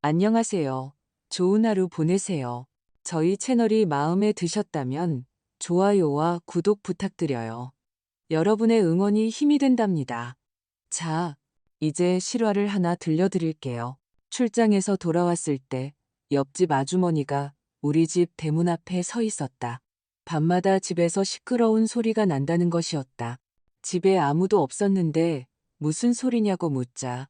안녕하세요. 좋은 하루 보내세요. 저희 채널이 마음에 드셨다면 좋아요와 구독 부탁드려요. 여러분의 응원이 힘이 된답니다. 자, 이제 실화를 하나 들려드릴게요. 출장에서 돌아왔을 때 옆집 아주머니가 우리 집 대문 앞에 서 있었다. 밤마다 집에서 시끄러운 소리가 난다는 것이었다. 집에 아무도 없었는데 무슨 소리냐고 묻자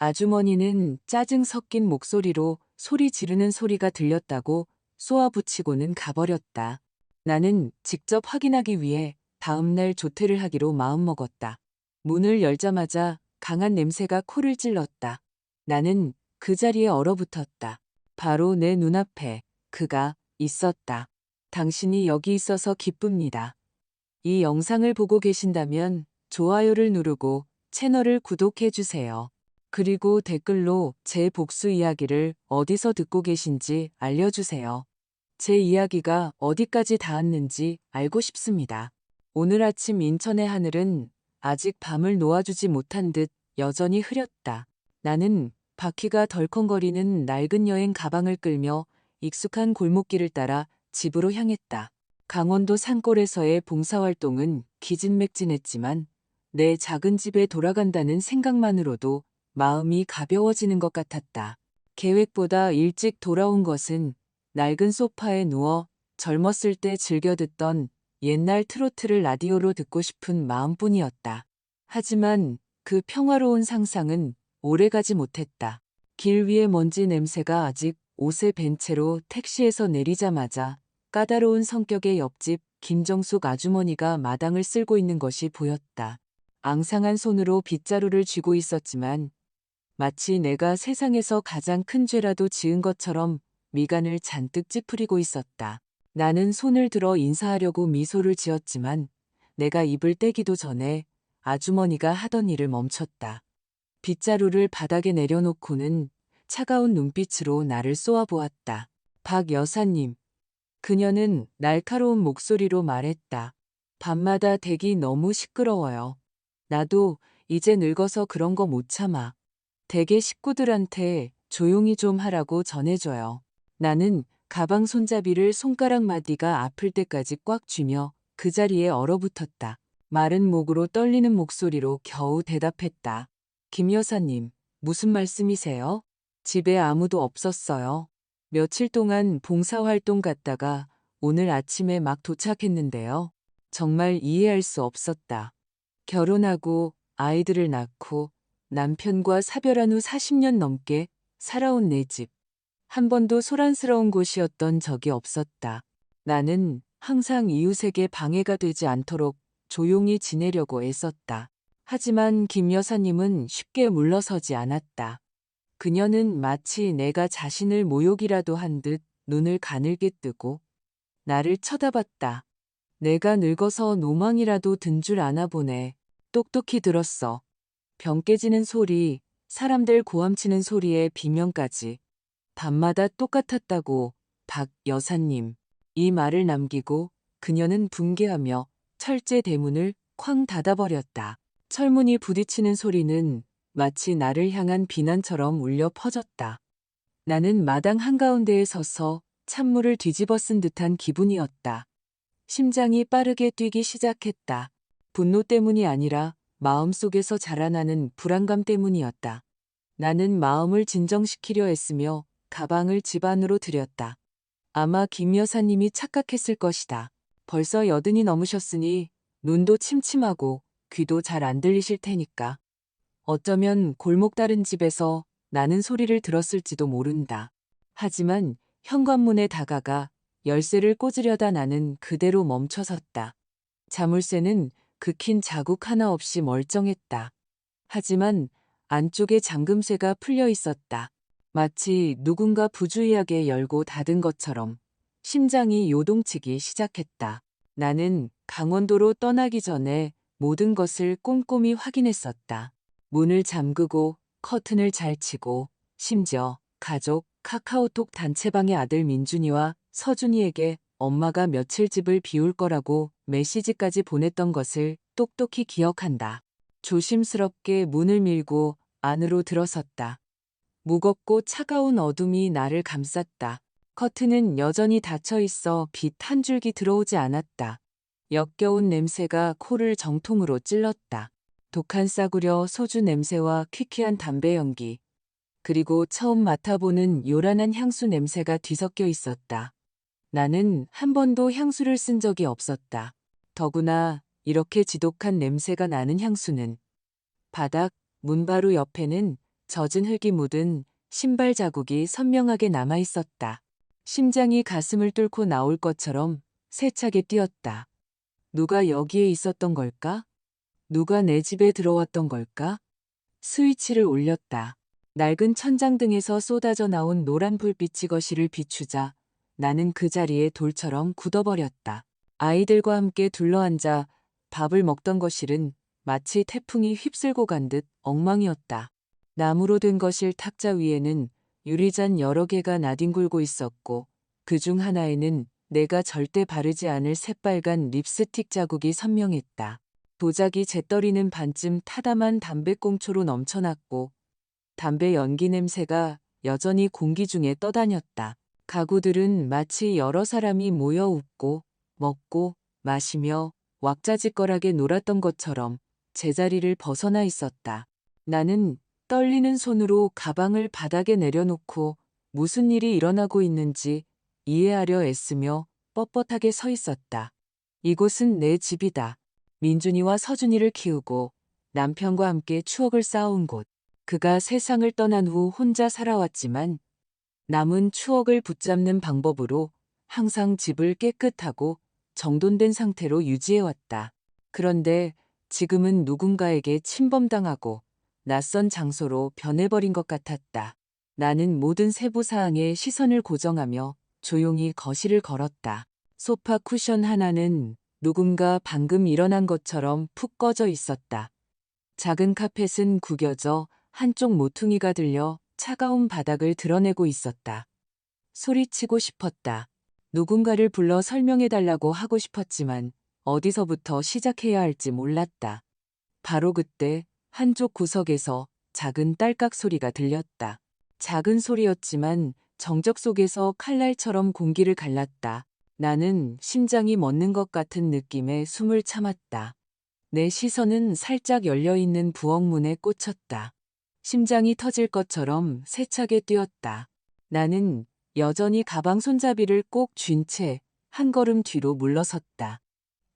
아주머니는 짜증 섞인 목소리로 소리 지르는 소리가 들렸다고 쏘아붙이고는 가버렸다. 나는 직접 확인하기 위해 다음날 조퇴를 하기로 마음먹었다. 문을 열자마자 강한 냄새가 코를 찔렀다. 나는 그 자리에 얼어붙었다. 바로 내 눈앞에 그가 있었다. 당신이 여기 있어서 기쁩니다. 이 영상을 보고 계신다면 좋아요를 누르고 채널을 구독해 주세요. 그리고 댓글로 제 복수 이야기를 어디서 듣고 계신지 알려주세요. 제 이야기가 어디까지 닿았는지 알고 싶습니다. 오늘 아침 인천의 하늘은 아직 밤을 놓아주지 못한 듯 여전히 흐렸다. 나는 바퀴가 덜컹거리는 낡은 여행 가방을 끌며 익숙한 골목길을 따라 집으로 향했다. 강원도 산골에서의 봉사활동은 기진맥진했지만 내 작은 집에 돌아간다는 생각만으로도 마음이 가벼워지는 것 같았다. 계획보다 일찍 돌아온 것은 낡은 소파에 누워 젊었을 때 즐겨 듣던 옛날 트로트를 라디오로 듣고 싶은 마음뿐이었다. 하지만 그 평화로운 상상은 오래가지 못했다. 길 위의 먼지 냄새가 아직 옷에 밴 채로 택시에서 내리자마자 까다로운 성격의 옆집 김정숙 아주머니가 마당을 쓸고 있는 것이 보였다. 앙상한 손으로 빗자루를 쥐고 있었지만 마치 내가 세상에서 가장 큰 죄라도 지은 것처럼 미간을 잔뜩 찌푸리고 있었다. 나는 손을 들어 인사하려고 미소를 지었지만 내가 입을 떼기도 전에 아주머니가 하던 일을 멈췄다. 빗자루를 바닥에 내려놓고는 차가운 눈빛으로 나를 쏘아보았다. 박 여사님. 그녀는 날카로운 목소리로 말했다. 밤마다 댁이 너무 시끄러워요. 나도 이제 늙어서 그런 거 못 참아. 댁의 식구들한테 조용히 좀 하라고 전해줘요. 나는 가방 손잡이를 손가락 마디가 아플 때까지 꽉 쥐며 그 자리에 얼어붙었다. 마른 목으로 떨리는 목소리로 겨우 대답했다. 김 여사님, 무슨 말씀이세요? 집에 아무도 없었어요. 며칠 동안 봉사활동 갔다가 오늘 아침에 막 도착했는데요. 정말 이해할 수 없었다. 결혼하고 아이들을 낳고 남편과 사별한 후 40년 넘게 살아온 내 집. 한 번도 소란스러운 곳이었던 적이 없었다. 나는 항상 이웃에게 방해가 되지 않도록 조용히 지내려고 애썼다. 하지만 김 여사님은 쉽게 물러서지 않았다. 그녀는 마치 내가 자신을 모욕이라도 한 듯 눈을 가늘게 뜨고 나를 쳐다봤다. 내가 늙어서 노망이라도 든 줄 아나 보네. 똑똑히 들었어. 병 깨지는 소리, 사람들 고함치는 소리에 비명까지. 밤마다 똑같았다고, 박 여사님. 이 말을 남기고 그녀는 붕괴하며 철제 대문을 쾅 닫아버렸다. 철문이 부딪히는 소리는 마치 나를 향한 비난처럼 울려 퍼졌다. 나는 마당 한가운데에 서서 찬물을 뒤집어 쓴 듯한 기분이었다. 심장이 빠르게 뛰기 시작했다. 분노 때문이 아니라 마음속에서 자라나는 불안감 때문이었다. 나는 마음을 진정시키려 했으며 가방을 집 안으로 들였다. 아마 김 여사님이 착각했을 것이다. 벌써 80이 넘으셨으니 눈도 침침하고 귀도 잘 안 들리실 테니까. 어쩌면 골목 다른 집에서 나는 소리를 들었을지도 모른다. 하지만 현관문에 다가가 열쇠를 꽂으려다 나는 그대로 멈춰섰다. 자물쇠는 긁힌 자국 하나 없이 멀쩡했다. 하지만 안쪽에 잠금쇠가 풀려 있었다. 마치 누군가 부주의하게 열고 닫은 것처럼 심장이 요동치기 시작했다. 나는 강원도로 떠나기 전에 모든 것을 꼼꼼히 확인했었다. 문을 잠그고 커튼을 잘 치고 심지어 가족 카카오톡 단체방의 아들 민준이와 서준이에게 엄마가 며칠 집을 비울 거라고 메시지까지 보냈던 것을 똑똑히 기억한다. 조심스럽게 문을 밀고 안으로 들어섰다. 무겁고 차가운 어둠이 나를 감쌌다. 커튼은 여전히 닫혀 있어 빛 한 줄기 들어오지 않았다. 역겨운 냄새가 코를 정통으로 찔렀다. 독한 싸구려 소주 냄새와 퀴퀴한 담배 연기, 그리고 처음 맡아보는 요란한 향수 냄새가 뒤섞여 있었다. 나는 한 번도 향수를 쓴 적이 없었다. 더구나 이렇게 지독한 냄새가 나는 향수는. 바닥, 문 바로 옆에는 젖은 흙이 묻은 신발 자국이 선명하게 남아 있었다. 심장이 가슴을 뚫고 나올 것처럼 세차게 뛰었다. 누가 여기에 있었던 걸까? 누가 내 집에 들어왔던 걸까? 스위치를 올렸다. 낡은 천장등에서 쏟아져 나온 노란 불빛이 거실을 비추자 나는 그 자리에 돌처럼 굳어버렸다. 아이들과 함께 둘러앉아 밥을 먹던 거실은 마치 태풍이 휩쓸고 간 듯 엉망이었다. 나무로 된 거실 탁자 위에는 유리잔 여러 개가 나뒹굴고 있었고 그중 하나에는 내가 절대 바르지 않을 새빨간 립스틱 자국이 선명했다. 도자기 재떨이는 반쯤 타담한 담배꽁초로 넘쳐났고 담배 연기 냄새가 여전히 공기 중에 떠다녔다. 가구들은 마치 여러 사람이 모여 웃고 먹고 마시며 왁자지껄하게 놀았던 것처럼 제자리를 벗어나 있었다. 나는 떨리는 손으로 가방을 바닥에 내려놓고 무슨 일이 일어나고 있는지 이해하려 애쓰며 뻣뻣하게 서 있었다. 이곳은 내 집이다. 민준이와 서준이를 키우고 남편과 함께 추억을 쌓아온 곳. 그가 세상을 떠난 후 혼자 살아왔지만 남은 추억을 붙잡는 방법으로 항상 집을 깨끗하고 정돈된 상태로 유지해왔다. 그런데 지금은 누군가에게 침범당하고 낯선 장소로 변해버린 것 같았다. 나는 모든 세부 사항에 시선을 고정하며 조용히 거실을 걸었다. 소파 쿠션 하나는 누군가 방금 일어난 것처럼 푹 꺼져 있었다. 작은 카펫은 구겨져 한쪽 모퉁이가 들려 차가운 바닥을 드러내고 있었다. 소리치고 싶었다. 누군가를 불러 설명해달라고 하고 싶었지만 어디서부터 시작해야 할지 몰랐다. 바로 그때 한쪽 구석에서 작은 딸깍 소리가 들렸다. 작은 소리였지만 정적 속에서 칼날처럼 공기를 갈랐다. 나는 심장이 멎는 것 같은 느낌에 숨을 참았다. 내 시선은 살짝 열려있는 부엌문에 꽂혔다. 심장이 터질 것처럼 세차게 뛰었다. 나는 여전히 가방 손잡이를 꼭 쥔 채 한 걸음 뒤로 물러섰다.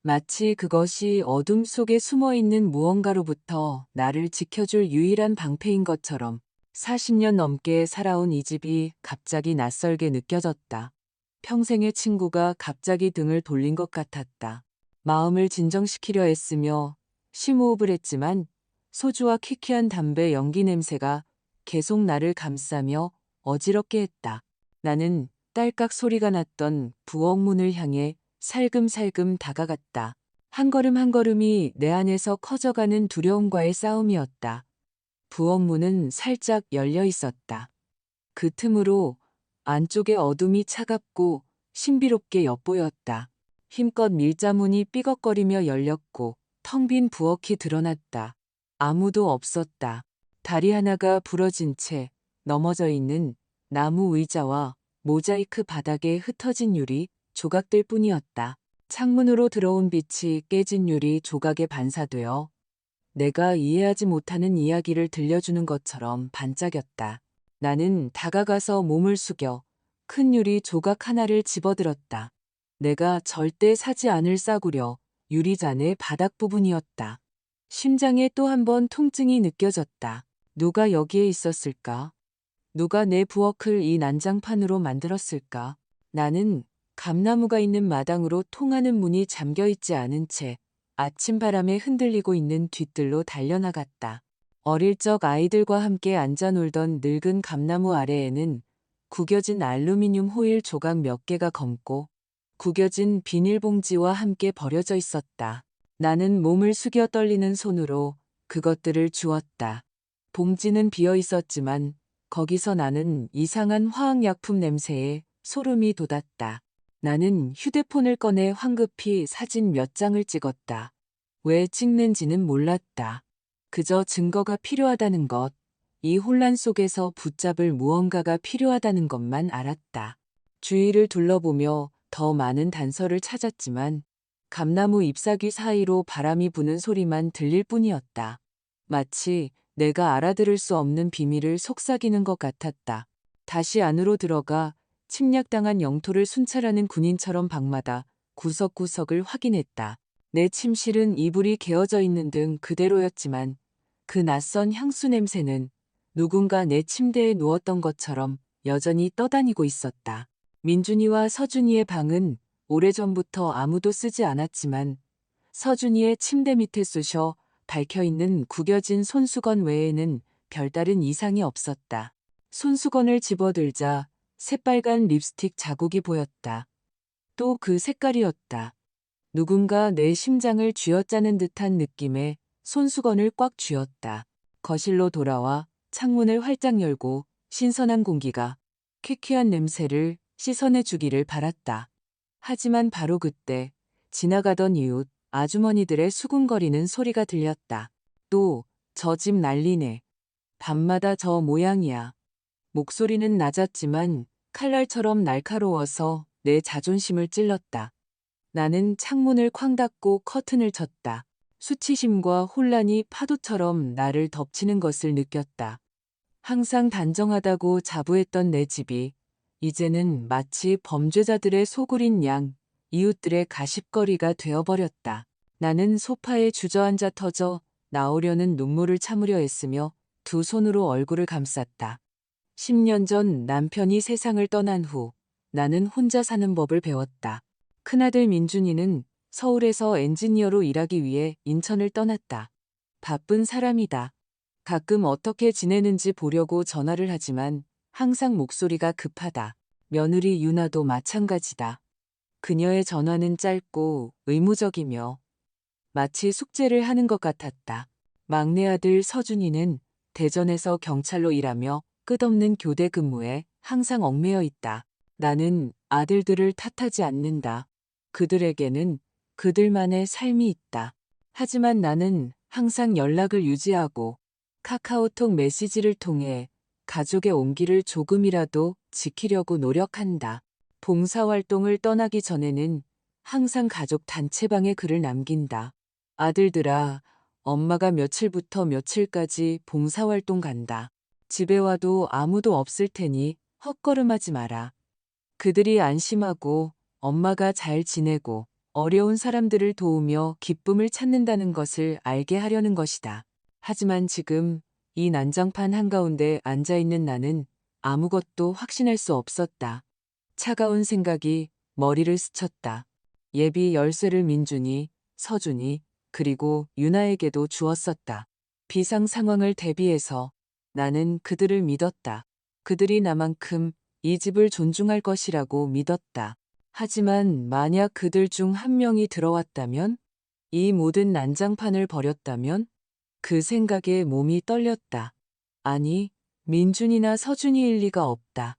마치 그것이 어둠 속에 숨어있는 무언가로부터 나를 지켜줄 유일한 방패인 것처럼 40년 넘게 살아온 이 집이 갑자기 낯설게 느껴졌다. 평생의 친구가 갑자기 등을 돌린 것 같았다. 마음을 진정시키려 애쓰며 심호흡을 했지만 소주와 퀴퀴한 담배 연기 냄새가 계속 나를 감싸며 어지럽게 했다. 나는 딸깍 소리가 났던 부엌 문을 향해 살금살금 다가갔다. 한 걸음 한 걸음이 내 안에서 커져가는 두려움과의 싸움이었다. 부엌 문은 살짝 열려 있었다. 그 틈으로 안쪽의 어둠이 차갑고 신비롭게 엿보였다. 힘껏 밀자문이 삐걱거리며 열렸고 텅 빈 부엌이 드러났다. 아무도 없었다. 다리 하나가 부러진 채 넘어져 있는 나무 의자와 모자이크 바닥에 흩어진 유리 조각들 뿐이었다. 창문으로 들어온 빛이 깨진 유리 조각에 반사되어 내가 이해하지 못하는 이야기를 들려주는 것처럼 반짝였다. 나는 다가가서 몸을 숙여 큰 유리 조각 하나를 집어들었다. 내가 절대 사지 않을 싸구려 유리잔의 바닥 부분이었다. 심장에 또 한 번 통증이 느껴졌다. 누가 여기에 있었을까? 누가 내 부엌을 이 난장판으로 만들었을까? 나는 감나무가 있는 마당으로 통하는 문이 잠겨있지 않은 채 아침 바람에 흔들리고 있는 뒤뜰로 달려나갔다. 어릴 적 아이들과 함께 앉아 놀던 늙은 감나무 아래에는 구겨진 알루미늄 호일 조각 몇 개가 검고 구겨진 비닐봉지와 함께 버려져 있었다. 나는 몸을 숙여 떨리는 손으로 그것들을 주웠다. 봉지는 비어 있었지만 거기서 나는 이상한 화학약품 냄새에 소름이 돋았다. 나는 휴대폰을 꺼내 황급히 사진 몇 장을 찍었다. 왜 찍는지는 몰랐다. 그저 증거가 필요하다는 것, 이 혼란 속에서 붙잡을 무언가가 필요하다는 것만 알았다. 주위를 둘러보며 더 많은 단서를 찾았지만 감나무 잎사귀 사이로 바람이 부는 소리만 들릴 뿐이었다. 마치 내가 알아들을 수 없는 비밀을 속삭이는 것 같았다. 다시 안으로 들어가 침략당한 영토를 순찰하는 군인처럼 방마다 구석구석을 확인했다. 내 침실은 이불이 개어져 있는 등 그대로였지만 그 낯선 향수 냄새는 누군가 내 침대에 누웠던 것처럼 여전히 떠다니고 있었다. 민준이와 서준이의 방은 오래전부터 아무도 쓰지 않았지만 서준이의 침대 밑에 쑤셔 박혀있는 구겨진 손수건 외에는 별다른 이상이 없었다. 손수건을 집어들자 새빨간 립스틱 자국이 보였다. 또 그 색깔이었다. 누군가 내 심장을 쥐어짜는 듯한 느낌에 손수건을 꽉 쥐었다. 거실로 돌아와 창문을 활짝 열고 신선한 공기가 퀴퀴한 냄새를 씻어내 주기를 바랐다. 하지만 바로 그때 지나가던 이웃 아주머니들의 수군거리는 소리가 들렸다. 또 저 집 난리네. 밤마다 저 모양이야. 목소리는 낮았지만 칼날처럼 날카로워서 내 자존심을 찔렀다. 나는 창문을 쾅 닫고 커튼을 쳤다. 수치심과 혼란이 파도처럼 나를 덮치는 것을 느꼈다. 항상 단정하다고 자부했던 내 집이 이제는 마치 범죄자들의 소굴인 양 이웃들의 가십거리가 되어버렸다. 나는 소파에 주저앉아 터져 나오려는 눈물을 참으려 했으며 두 손으로 얼굴을 감쌌다. 10년 전 남편이 세상을 떠난 후 나는 혼자 사는 법을 배웠다. 큰아들 민준이는 서울에서 엔지니어로 일하기 위해 인천을 떠났다. 바쁜 사람이다. 가끔 어떻게 지내는지 보려고 전화를 하지만 항상 목소리가 급하다. 며느리 유나도 마찬가지다. 그녀의 전화는 짧고 의무적이며 마치 숙제를 하는 것 같았다. 막내 아들 서준이는 대전에서 경찰로 일하며 끝없는 교대 근무에 항상 얽매여 있다. 나는 아들들을 탓하지 않는다. 그들에게는 그들만의 삶이 있다. 하지만 나는 항상 연락을 유지하고 카카오톡 메시지를 통해 가족의 온기를 조금이라도 지키려고 노력한다. 봉사활동을 떠나기 전에는 항상 가족 단체방에 글을 남긴다. 아들들아, 엄마가 며칠부터 며칠까지 봉사활동 간다. 집에 와도 아무도 없을 테니 헛걸음하지 마라. 그들이 안심하고 엄마가 잘 지내고 어려운 사람들을 도우며 기쁨을 찾는다는 것을 알게 하려는 것이다. 하지만 지금 이 난장판 한가운데 앉아있는 나는 아무것도 확신할 수 없었다. 차가운 생각이 머리를 스쳤다. 예비 열쇠를 민준이, 서준이, 그리고 유나에게도 주었었다. 비상 상황을 대비해서 나는 그들을 믿었다. 그들이 나만큼 이 집을 존중할 것이라고 믿었다. 하지만 만약 그들 중 한 명이 들어왔다면? 이 모든 난장판을 버렸다면? 그 생각에 몸이 떨렸다. 아니, 민준이나 서준이일 리가 없다.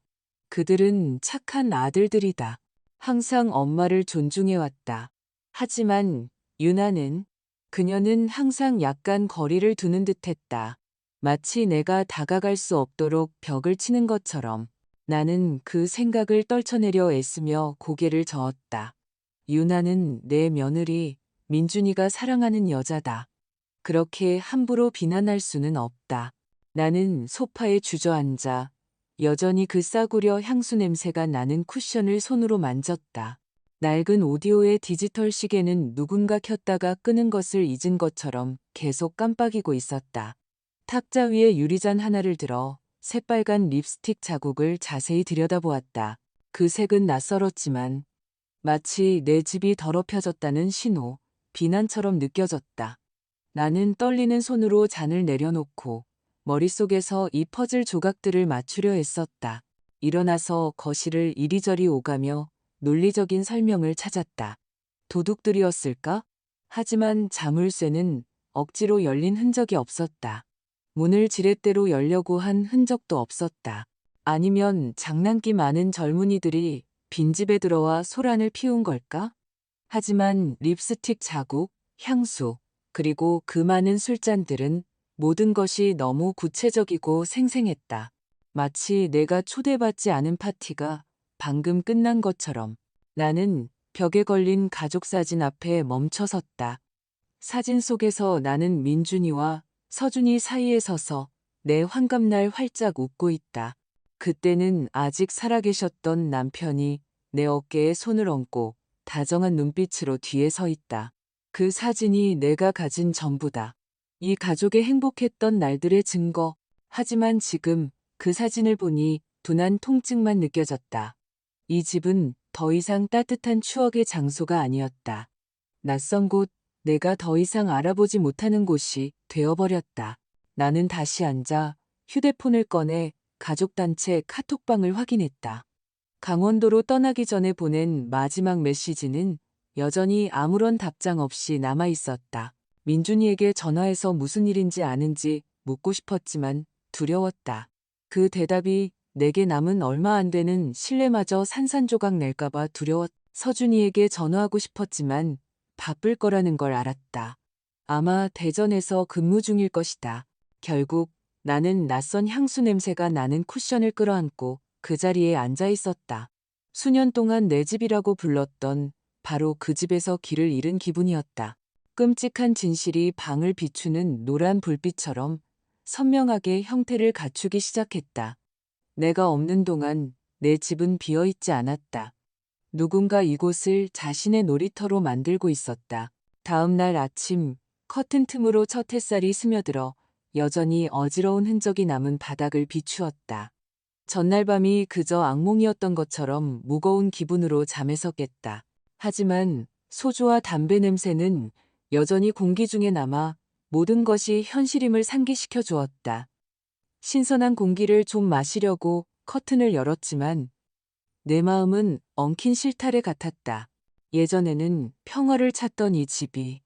그들은 착한 아들들이다. 항상 엄마를 존중해왔다. 하지만 유나는, 그녀는 항상 약간 거리를 두는 듯했다. 마치 내가 다가갈 수 없도록 벽을 치는 것처럼. 나는 그 생각을 떨쳐내려 애쓰며 고개를 저었다. 유나는 내 며느리, 민준이가 사랑하는 여자다. 그렇게 함부로 비난할 수는 없다. 나는 소파에 주저앉아 여전히 그 싸구려 향수 냄새가 나는 쿠션을 손으로 만졌다. 낡은 오디오의 디지털 시계는 누군가 켰다가 끄는 것을 잊은 것처럼 계속 깜빡이고 있었다. 탁자 위에 유리잔 하나를 들어 새빨간 립스틱 자국을 자세히 들여다보았다. 그 색은 낯설었지만 마치 내 집이 더럽혀졌다는 신호, 비난처럼 느껴졌다. 나는 떨리는 손으로 잔을 내려놓고 머릿속에서 이 퍼즐 조각들을 맞추려 했었다. 일어나서 거실을 이리저리 오가며 논리적인 설명을 찾았다. 도둑들이었을까? 하지만 자물쇠는 억지로 열린 흔적이 없었다. 문을 지렛대로 열려고 한 흔적도 없었다. 아니면 장난기 많은 젊은이들이 빈집에 들어와 소란을 피운 걸까? 하지만 립스틱 자국, 향수, 그리고 그 많은 술잔들은 모든 것이 너무 구체적이고 생생했다. 마치 내가 초대받지 않은 파티가 방금 끝난 것처럼. 나는 벽에 걸린 가족 사진 앞에 멈춰섰다. 사진 속에서 나는 민준이와 서준이 사이에 서서 내 환갑날 활짝 웃고 있다. 그때는 아직 살아계셨던 남편이 내 어깨에 손을 얹고 다정한 눈빛으로 뒤에 서 있다. 그 사진이 내가 가진 전부다. 이 가족의 행복했던 날들의 증거. 하지만 지금 그 사진을 보니 둔한 통증만 느껴졌다. 이 집은 더 이상 따뜻한 추억의 장소가 아니었다. 낯선 곳, 내가 더 이상 알아보지 못하는 곳이 되어버렸다. 나는 다시 앉아 휴대폰을 꺼내 가족단체 카톡방을 확인했다. 강원도로 떠나기 전에 보낸 마지막 메시지는 여전히 아무런 답장 없이 남아 있었다. 민준이에게 전화해서 무슨 일인지 아는지 묻고 싶었지만 두려웠다. 그 대답이 내게 남은 얼마 안 되는 신뢰마저 산산조각 낼까봐 두려웠다. 서준이에게 전화하고 싶었지만 바쁠 거라는 걸 알았다. 아마 대전에서 근무 중일 것이다. 결국 나는 낯선 향수 냄새가 나는 쿠션을 끌어안고 그 자리에 앉아 있었다. 수년 동안 내 집이라고 불렀던 바로 그 집에서 길을 잃은 기분이었다. 끔찍한 진실이 방을 비추는 노란 불빛처럼 선명하게 형태를 갖추기 시작했다. 내가 없는 동안 내 집은 비어있지 않았다. 누군가 이곳을 자신의 놀이터로 만들고 있었다. 다음 날 아침 커튼 틈으로 첫 햇살이 스며들어 여전히 어지러운 흔적이 남은 바닥을 비추었다. 전날 밤이 그저 악몽이었던 것처럼 무거운 기분으로 잠에서 깼다. 하지만 소주와 담배 냄새는 여전히 공기 중에 남아 모든 것이 현실임을 상기시켜 주었다. 신선한 공기를 좀 마시려고 커튼을 열었지만 내 마음은 엉킨 실타래 같았다. 예전에는 평화를 찾던 이 집이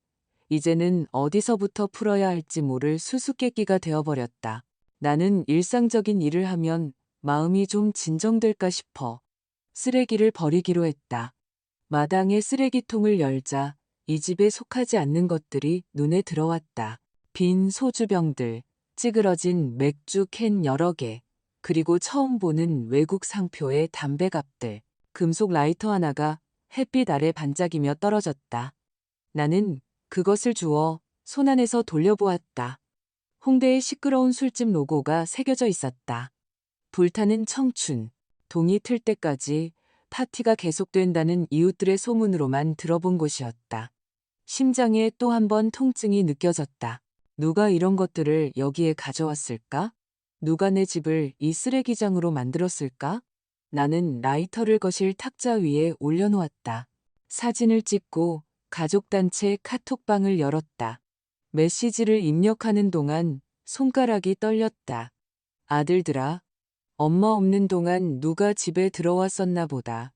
이제는 어디서부터 풀어야 할지 모를 수수께끼가 되어버렸다. 나는 일상적인 일을 하면 마음이 좀 진정될까 싶어 쓰레기를 버리기로 했다. 마당에 쓰레기통을 열자 이 집에 속하지 않는 것들이 눈에 들어왔다. 빈 소주병들, 찌그러진 맥주 캔 여러 개, 그리고 처음 보는 외국 상표의 담배갑들, 금속 라이터 하나가 햇빛 아래 반짝이며 떨어졌다. 나는 그것을 주워 손 안에서 돌려보았다. 홍대의 시끄러운 술집 로고가 새겨져 있었다. 불타는 청춘, 동이 틀 때까지 파티가 계속된다는 이웃들의 소문으로만 들어본 곳이었다. 심장에 또 한 번 통증이 느껴졌다. 누가 이런 것들을 여기에 가져왔을까? 누가 내 집을 이 쓰레기장으로 만들었을까? 나는 라이터를 거실 탁자 위에 올려놓았다. 사진을 찍고 가족단체 카톡방을 열었다. 메시지를 입력하는 동안 손가락이 떨렸다. 아들들아, 엄마 없는 동안 누가 집에 들어왔었나 보다.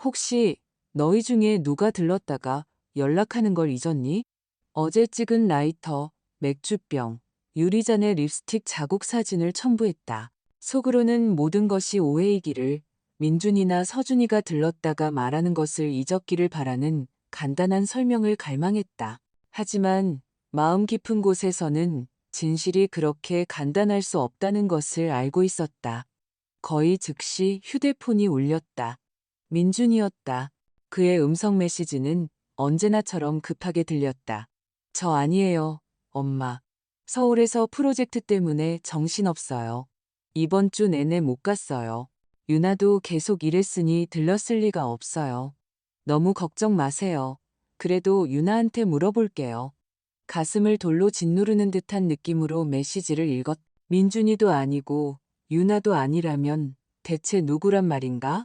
혹시 너희 중에 누가 들렀다가 연락하는 걸 잊었니? 어제 찍은 라이터, 맥주병, 유리잔의 립스틱 자국 사진을 첨부했다. 속으로는 모든 것이 오해이기를, 민준이나 서준이가 들렀다가 말하는 것을 잊었기를 바라는 간단한 설명을 갈망했다. 하지만 마음 깊은 곳에서는 진실이 그렇게 간단할 수 없다는 것을 알고 있었다. 거의 즉시 휴대폰이 울렸다. 민준이었다. 그의 음성 메시지는 언제나처럼 급하게 들렸다. 저 아니에요, 엄마. 서울에서 프로젝트 때문에 정신없어요. 이번 주 내내 못 갔어요. 유나도 계속 일했으니 들렀을 리가 없어요. 너무 걱정 마세요. 그래도 유나한테 물어볼게요. 가슴을 돌로 짓누르는 듯한 느낌으로 메시지를 읽었. 민준이도 아니고 유나도 아니라면 대체 누구란 말인가?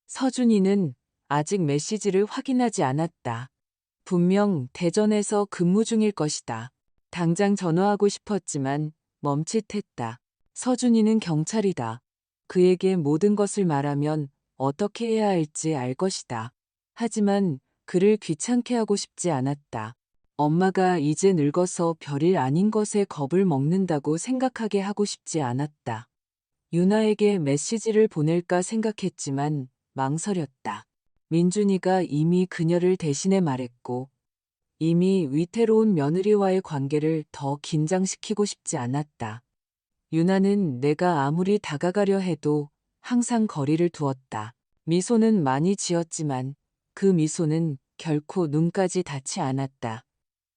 서준이는 아직 메시지를 확인하지 않았다. 분명 대전에서 근무 중일 것이다. 당장 전화하고 싶었지만 멈칫했다. 서준이는 경찰이다. 그에게 모든 것을 말하면 어떻게 해야 할지 알 것이다. 하지만 그를 귀찮게 하고 싶지 않았다. 엄마가 이제 늙어서 별일 아닌 것에 겁을 먹는다고 생각하게 하고 싶지 않았다. 유나에게 메시지를 보낼까 생각했지만 망설였다. 민준이가 이미 그녀를 대신해 말했고 이미 위태로운 며느리와의 관계를 더 긴장시키고 싶지 않았다. 유나는 내가 아무리 다가가려 해도 항상 거리를 두었다. 미소는 많이 지었지만 그 미소는 결코 눈까지 닿지 않았다.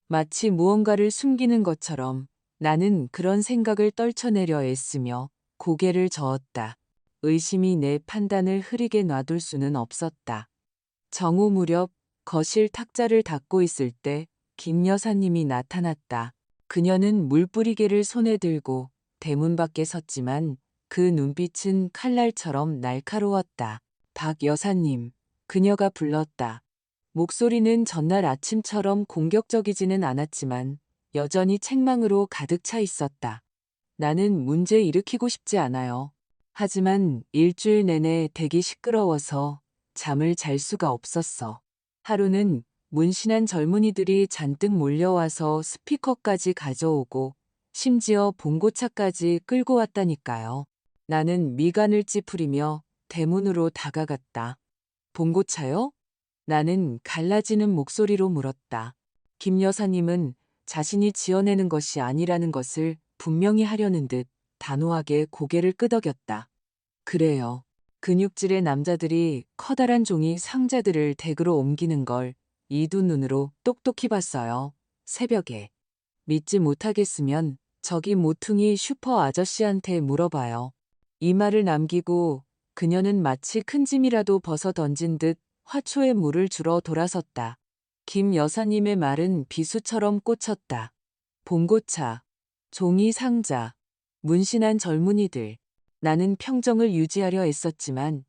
마치 무언가를 숨기는 것처럼 나는 그런 생각을 떨쳐내려 애쓰며 고개를 저었다. 의심이 내 판단을 흐리게 놔둘 수는 없었다. 정오 무렵 거실 탁자를 닦고 있을 때 김 여사님이 나타났다. 그녀는 물뿌리개를 손에 들고 대문 밖에 섰지만 그 눈빛은 칼날처럼 날카로웠다. 박 여사님, 그녀가 불렀다. 목소리는 전날 아침처럼 공격적이지는 않았지만 여전히 책망으로 가득 차 있었다. 나는 문제 일으키고 싶지 않아요. 하지만 일주일 내내 댁이 시끄러워서 잠을 잘 수가 없었어. 하루는 문신한 젊은이들이 잔뜩 몰려와서 스피커까지 가져오고 심지어 봉고차까지 끌고 왔다니까요. 나는 미간을 찌푸리며 대문으로 다가갔다. 봉고차요? 나는 갈라지는 목소리로 물었다. 김 여사님은 자신이 지어내는 것이 아니라는 것을 분명히 하려는 듯 단호하게 고개를 끄덕였다. 그래요. 근육질의 남자들이 커다란 종이 상자들을 댁으로 옮기는 걸 이두 눈으로 똑똑히 봤어요. 새벽에. 믿지 못하겠으면 저기 모퉁이 슈퍼 아저씨한테 물어봐요. 이 말을 남기고 그녀는 마치 큰 짐이라도 벗어 던진 듯 화초에 물을 주러 돌아섰다. 김 여사님의 말은 비수처럼 꽂혔다. 봉고차, 종이 상자, 문신한 젊은이들. 나는 평정을 유지하려 애썼지만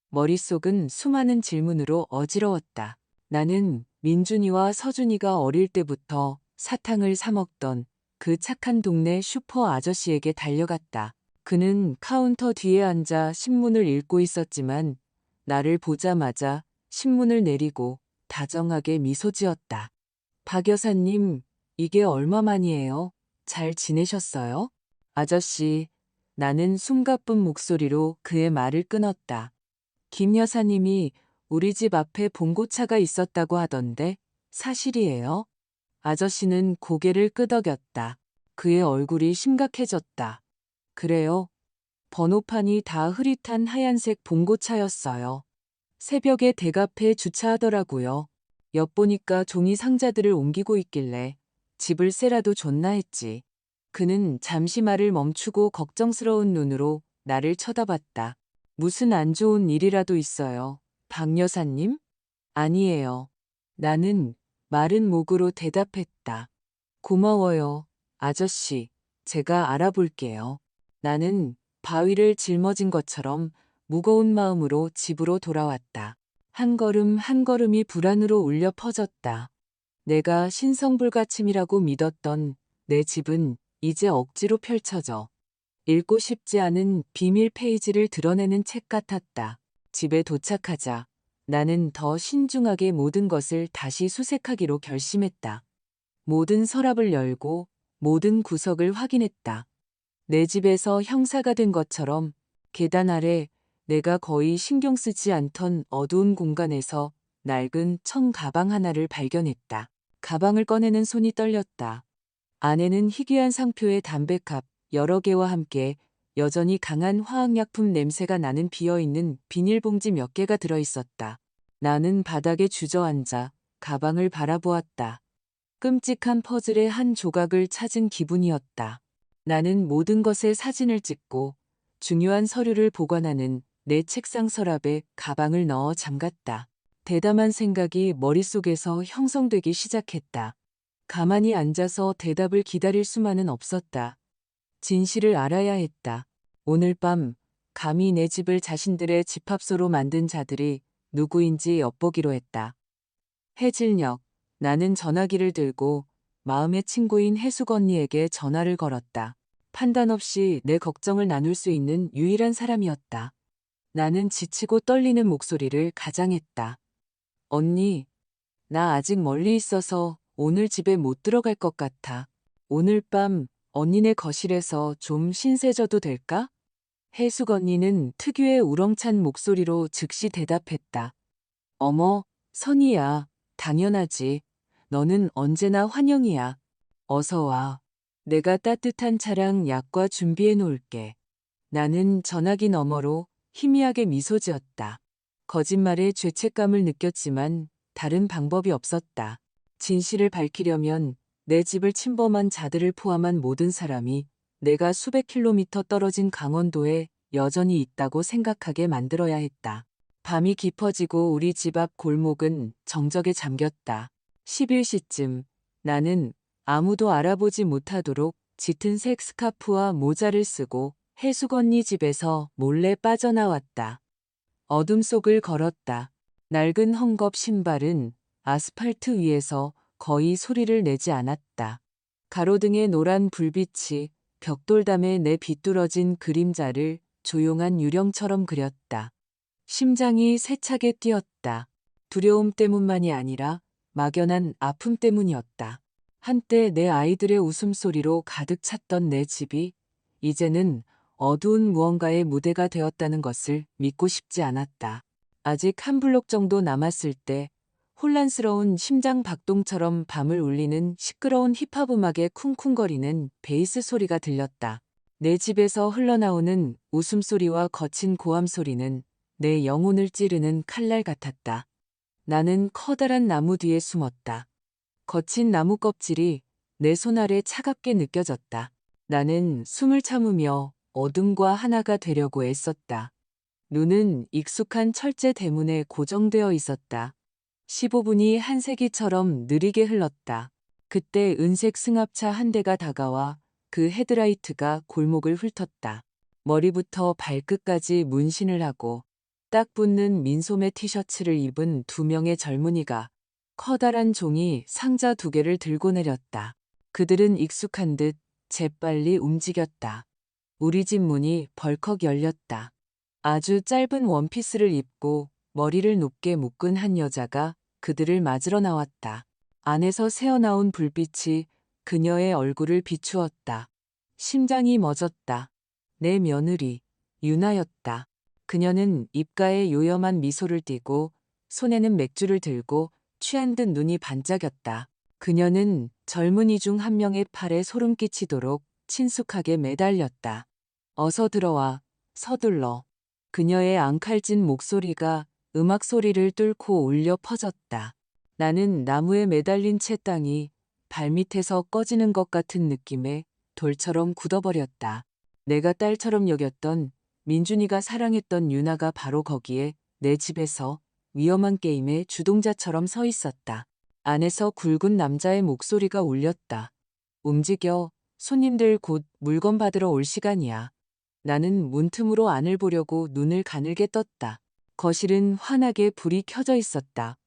머릿속은 수많은 질문으로 어지러웠다. 나는 민준이와 서준이가 어릴 때부터 사탕을 사 먹던 그 착한 동네 슈퍼 아저씨에게 달려갔다. 그는 카운터 뒤에 앉아 신문을 읽고 있었지만 나를 보자마자 신문을 내리고 다정하게 미소 지었다. 박 여사님, 이게 얼마만이에요? 잘 지내셨어요? 아저씨, 나는 숨가쁜 목소리로 그의 말을 끊었다. 김 여사님이 우리 집 앞에 봉고차가 있었다고 하던데 사실이에요? 아저씨는 고개를 끄덕였다. 그의 얼굴이 심각해졌다. 그래요. 번호판이 다 흐릿한 하얀색 봉고차였어요. 새벽에 댁 앞에 주차하더라고요. 엿보니까 종이 상자들을 옮기고 있길래 집을 세라도 줬나 했지. 그는 잠시 말을 멈추고 걱정스러운 눈으로 나를 쳐다봤다. 무슨 안 좋은 일이라도 있어요. 박 여사님? 아니에요. 나는 마른 목으로 대답했다. 고마워요, 아저씨. 제가 알아볼게요. 나는 바위를 짊어진 것처럼 무거운 마음으로 집으로 돌아왔다. 한 걸음 한 걸음이 불안으로 울려 퍼졌다. 내가 신성불가침이라고 믿었던 내 집은 이제 억지로 펼쳐져 읽고 싶지 않은 비밀 페이지를 드러내는 책 같았다. 집에 도착하자 나는 더 신중하게 모든 것을 다시 수색하기로 결심했다. 모든 서랍을 열고 모든 구석을 확인했다. 내 집에서 형사가 된 것처럼 계단 아래 내가 거의 신경 쓰지 않던 어두운 공간에서 낡은 청 가방 하나를 발견했다. 가방을 꺼내는 손이 떨렸다. 안에는 희귀한 상표의 담배갑 여러 개와 함께 여전히 강한 화학약품 냄새가 나는 비어있는 비닐봉지 몇 개가 들어있었다. 나는 바닥에 주저앉아 가방을 바라보았다. 끔찍한 퍼즐의 한 조각을 찾은 기분이었다. 나는 모든 것에 사진을 찍고 중요한 서류를 보관하는 내 책상 서랍에 가방을 넣어 잠갔다. 대담한 생각이 머릿속에서 형성되기 시작했다. 가만히 앉아서 대답을 기다릴 수만은 없었다. 진실을 알아야 했다. 오늘 밤 감히 내 집을 자신들의 집합소로 만든 자들이 누구인지 엿보기로 했다. 해질녘, 나는 전화기를 들고 마음의 친구인 혜숙 언니에게 전화를 걸었다. 판단 없이 내 걱정을 나눌 수 있는 유일한 사람이었다. 나는 지치고 떨리는 목소리를 가장했다. 언니, 나 아직 멀리 있어서 오늘 집에 못 들어갈 것 같아. 오늘 밤 언니네 거실에서 좀 신세져도 될까? 혜숙 언니는 특유의 우렁찬 목소리로 즉시 대답했다. 어머, 선이야. 당연하지. 너는 언제나 환영이야. 어서 와. 내가 따뜻한 차랑 약과 준비해 놓을게. 나는 전화기 너머로 희미하게 미소 지었다. 거짓말에 죄책감을 느꼈지만 다른 방법이 없었다. 진실을 밝히려면 내 집을 침범한 자들을 포함한 모든 사람이 내가 수백 킬로미터 떨어진 강원도에 여전히 있다고 생각하게 만들어야 했다. 밤이 깊어지고 우리 집 앞 골목은 정적에 잠겼다. 11시쯤 나는 아무도 알아보지 못하도록 짙은 색 스카프와 모자를 쓰고 해숙 언니 집에서 몰래 빠져나왔다. 어둠 속을 걸었다. 낡은 헝겊 신발은 아스팔트 위에서 거의 소리를 내지 않았다. 가로등의 노란 불빛이 벽돌담에 내 비뚤어진 그림자를 조용한 유령처럼 그렸다. 심장이 세차게 뛰었다. 두려움 때문만이 아니라 막연한 아픔 때문이었다. 한때 내 아이들의 웃음소리로 가득 찼던 내 집이 이제는 어두운 무언가의 무대가 되었다는 것을 믿고 싶지 않았다. 아직 한 블록 정도 남았을 때 혼란스러운 심장 박동처럼 밤을 울리는 시끄러운 힙합 음악의 쿵쿵거리는 베이스 소리가 들렸다. 내 집에서 흘러나오는 웃음소리와 거친 고함 소리는 내 영혼을 찌르는 칼날 같았다. 나는 커다란 나무 뒤에 숨었다. 거친 나무 껍질이 내 손 아래 차갑게 느껴졌다. 나는 숨을 참으며 어둠과 하나가 되려고 애썼다. 눈은 익숙한 철제 대문에 고정되어 있었다. 15분이 한 세기처럼 느리게 흘렀다. 그때 은색 승합차 한 대가 다가와 그 헤드라이트가 골목을 훑었다. 머리부터 발끝까지 문신을 하고 딱 붙는 민소매 티셔츠를 입은 두 명의 젊은이가 커다란 종이 상자 두 개를 들고 내렸다. 그들은 익숙한 듯 재빨리 움직였다. 우리 집 문이 벌컥 열렸다. 아주 짧은 원피스를 입고 머리를 높게 묶은 한 여자가 그들을 맞으러 나왔다. 안에서 새어나온 불빛이 그녀의 얼굴을 비추었다. 심장이 멎었다. 내 며느리, 유나였다. 그녀는 입가에 요염한 미소를 띠고 손에는 맥주를 들고 취한 듯 눈이 반짝였다. 그녀는 젊은이 중 한 명의 팔에 소름 끼치도록 친숙하게 매달렸다. 어서 들어와, 서둘러. 그녀의 앙칼진 목소리가 음악 소리를 뚫고 울려 퍼졌다. 나는 나무에 매달린 채 땅이 발밑에서 꺼지는 것 같은 느낌에 돌처럼 굳어버렸다. 내가 딸처럼 여겼던 민준이가 사랑했던 유나가 바로 거기에 내 집에서 위험한 게임의 주동자처럼 서 있었다. 안에서 굵은 남자의 목소리가 울렸다. 움직여, 손님들 곧 물건 받으러 올 시간이야. 나는 문틈으로 안을 보려고 눈을 가늘게 떴다. 거실은 환하게 불이 켜져 있었다.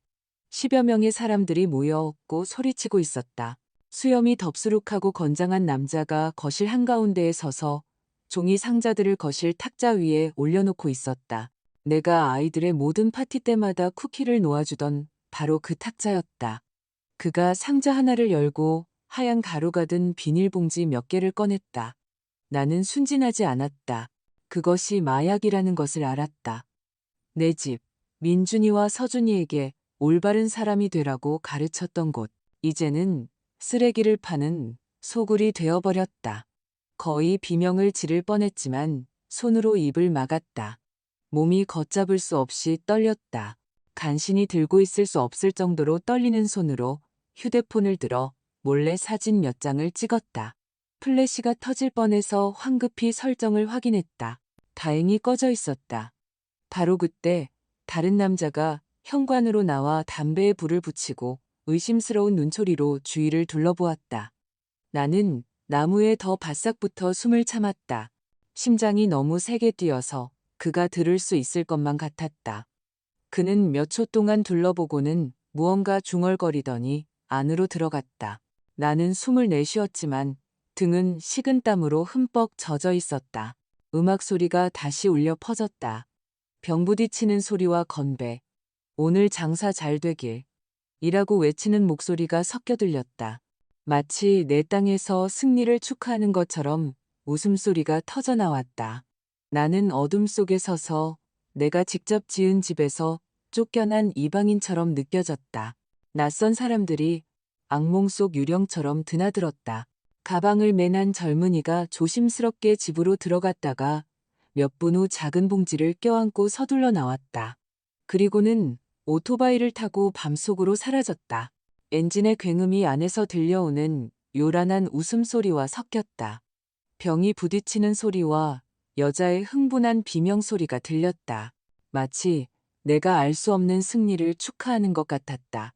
10여 명의 사람들이 모여있고 소리치고 있었다. 수염이 덥수룩하고 건장한 남자가 거실 한가운데에 서서 종이 상자들을 거실 탁자 위에 올려놓고 있었다. 내가 아이들의 모든 파티 때마다 쿠키를 놓아주던 바로 그 탁자였다. 그가 상자 하나를 열고 하얀 가루가 든 비닐봉지 몇 개를 꺼냈다. 나는 순진하지 않았다. 그것이 마약이라는 것을 알았다. 내 집, 민준이와 서준이에게 올바른 사람이 되라고 가르쳤던 곳. 이제는 쓰레기를 파는 소굴이 되어버렸다. 거의 비명을 지를 뻔했지만 손으로 입을 막았다. 몸이 걷잡을 수 없이 떨렸다. 간신히 들고 있을 수 없을 정도로 떨리는 손으로 휴대폰을 들어 몰래 사진 몇 장을 찍었다. 플래시가 터질 뻔해서 황급히 설정을 확인했다. 다행히 꺼져 있었다. 바로 그때 다른 남자가 현관으로 나와 담배에 불을 붙이고 의심스러운 눈초리로 주위를 둘러보았다. 나는 나무에 더 바싹 붙어 숨을 참았다. 심장이 너무 세게 뛰어서 그가 들을 수 있을 것만 같았다. 그는 몇 초 동안 둘러보고는 무언가 중얼거리더니 안으로 들어갔다. 나는 숨을 내쉬었지만 등은 식은땀으로 흠뻑 젖어 있었다. 음악 소리가 다시 울려 퍼졌다. 병 부딪히는 소리와 건배, 오늘 장사 잘 되길 이라고 외치는 목소리가 섞여 들렸다. 마치 내 땅에서 승리를 축하하는 것처럼 웃음소리가 터져 나왔다. 나는 어둠 속에 서서 내가 직접 지은 집에서 쫓겨난 이방인처럼 느껴졌다. 낯선 사람들이 악몽 속 유령처럼 드나들었다. 가방을 맨한 젊은이가 조심스럽게 집으로 들어갔다가 몇 분 후 작은 봉지를 껴안고 서둘러 나왔다. 그리고는 오토바이를 타고 밤속으로 사라졌다. 엔진의 굉음이 안에서 들려오는 요란한 웃음소리와 섞였다. 병이 부딪히는 소리와 여자의 흥분한 비명소리가 들렸다. 마치 내가 알 수 없는 승리를 축하하는 것 같았다.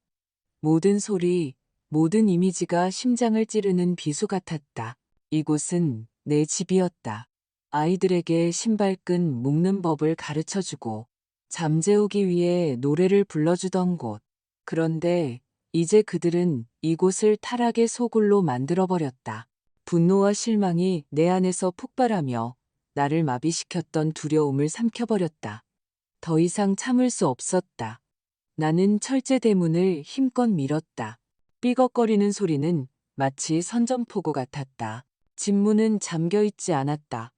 모든 소리, 모든 이미지가 심장을 찌르는 비수 같았다. 이곳은 내 집이었다. 아이들에게 신발끈 묶는 법을 가르쳐주고 잠재우기 위해 노래를 불러주던 곳. 그런데 이제 그들은 이곳을 타락의 소굴로 만들어버렸다. 분노와 실망이 내 안에서 폭발하며 나를 마비시켰던 두려움을 삼켜버렸다. 더 이상 참을 수 없었다. 나는 철제 대문을 힘껏 밀었다. 삐걱거리는 소리는 마치 선전포고 같았다. 집 문은 잠겨있지 않았다.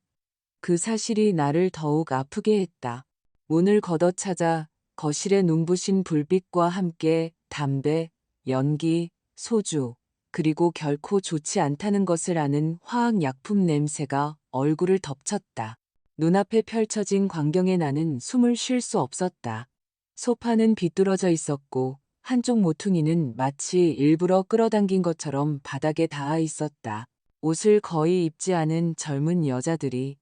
그 사실이 나를 더욱 아프게 했다. 문을 걷어차자 거실에 눈부신 불빛과 함께 담배, 연기, 소주, 그리고 결코 좋지 않다는 것을 아는 화학약품 냄새가 얼굴을 덮쳤다. 눈앞에 펼쳐진 광경에 나는 숨을 쉴 수 없었다. 소파는 비뚤어져 있었고 한쪽 모퉁이는 마치 일부러 끌어당긴 것처럼 바닥에 닿아 있었다. 옷을 거의 입지 않은 젊은 여자들이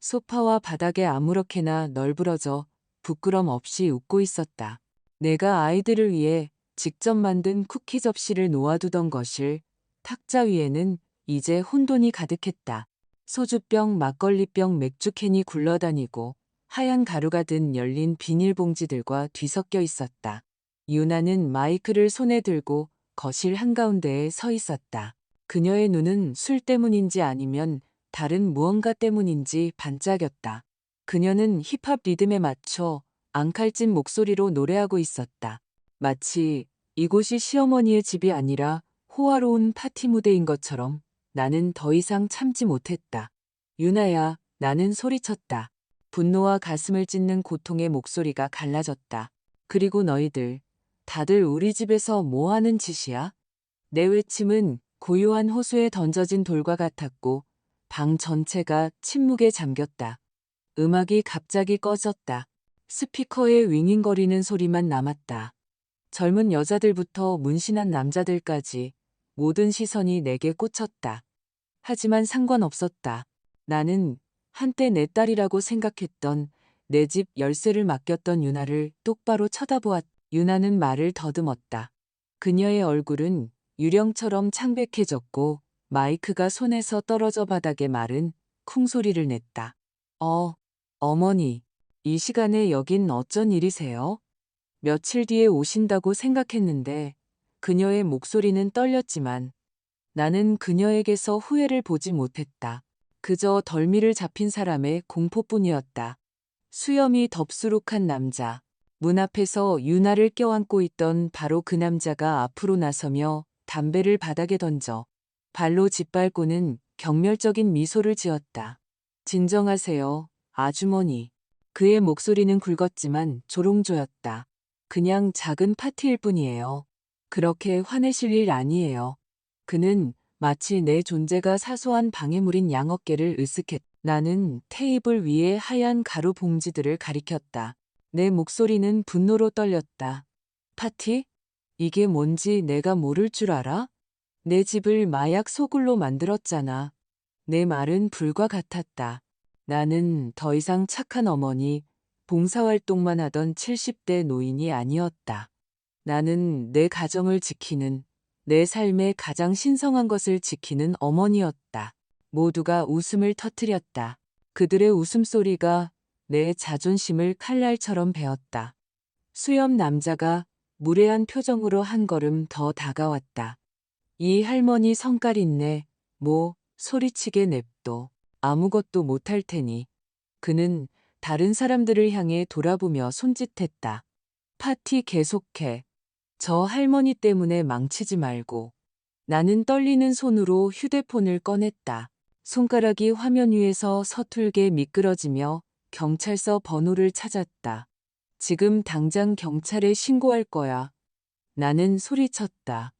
소파와 바닥에 아무렇게나 널브러져 부끄럼 없이 웃고 있었다. 내가 아이들을 위해 직접 만든 쿠키 접시를 놓아두던 것을 탁자 위에는 이제 혼돈이 가득했다. 소주병, 막걸리병, 맥주캔이 굴러다니고 하얀 가루가 든 열린 비닐봉지들과 뒤섞여 있었다. 유나는 마이크를 손에 들고 거실 한가운데에 서 있었다. 그녀의 눈은 술 때문인지 아니면 다른 무언가 때문인지 반짝였다. 그녀는 힙합 리듬에 맞춰 앙칼진 목소리로 노래하고 있었다. 마치 이곳이 시어머니의 집이 아니라 호화로운 파티 무대인 것처럼. 나는 더 이상 참지 못했다. 유나야, 나는 소리쳤다. 분노와 가슴을 찢는 고통의 목소리가 갈라졌다. 그리고 너희들, 다들 우리 집에서 뭐 하는 짓이야? 내 외침은 고요한 호수에 던져진 돌과 같았고 방 전체가 침묵에 잠겼다. 음악이 갑자기 꺼졌다. 스피커에 윙윙거리는 소리만 남았다. 젊은 여자들부터 문신한 남자들까지 모든 시선이 내게 꽂혔다. 하지만 상관없었다. 나는 한때 내 딸이라고 생각했던 내 집 열쇠를 맡겼던 유나를 똑바로 쳐다보았다. 유나는 말을 더듬었다. 그녀의 얼굴은 유령처럼 창백해졌고 마이크가 손에서 떨어져 바닥에 마른 쿵소리를 냈다. 어머니, 이 시간에 여긴 어쩐 일이세요? 며칠 뒤에 오신다고 생각했는데 그녀의 목소리는 떨렸지만 나는 그녀에게서 후회를 보지 못했다. 그저 덜미를 잡힌 사람의 공포뿐이었다. 수염이 덥수룩한 남자. 문 앞에서 유나를 껴안고 있던 바로 그 남자가 앞으로 나서며 담배를 바닥에 던져 발로 짓밟고는 경멸적인 미소를 지었다. 진정하세요, 아주머니. 그의 목소리는 굵었지만 조롱조였다. 그냥 작은 파티일 뿐이에요. 그렇게 화내실 일 아니에요. 그는 마치 내 존재가 사소한 방해물인 양어깨를 으쓱했다. 나는 테이블 위에 하얀 가루 봉지들을 가리켰다. 내 목소리는 분노로 떨렸다. 파티? 이게 뭔지 내가 모를 줄 알아? 내 집을 마약 소굴로 만들었잖아. 내 말은 불과 같았다. 나는 더 이상 착한 어머니, 봉사활동만 하던 70대 노인이 아니었다. 나는 내 가정을 지키는, 내 삶의 가장 신성한 것을 지키는 어머니였다. 모두가 웃음을 터뜨렸다. 그들의 웃음소리가 내 자존심을 칼날처럼 베었다. 수염 남자가 무례한 표정으로 한 걸음 더 다가왔다. 이 할머니 성깔 있네. 뭐 소리치게 냅둬. 아무것도 못할 테니. 그는 다른 사람들을 향해 돌아보며 손짓했다. 파티 계속해. 저 할머니 때문에 망치지 말고. 나는 떨리는 손으로 휴대폰을 꺼냈다. 손가락이 화면 위에서 서툴게 미끄러지며 경찰서 번호를 찾았다. 지금 당장 경찰에 신고할 거야. 나는 소리쳤다.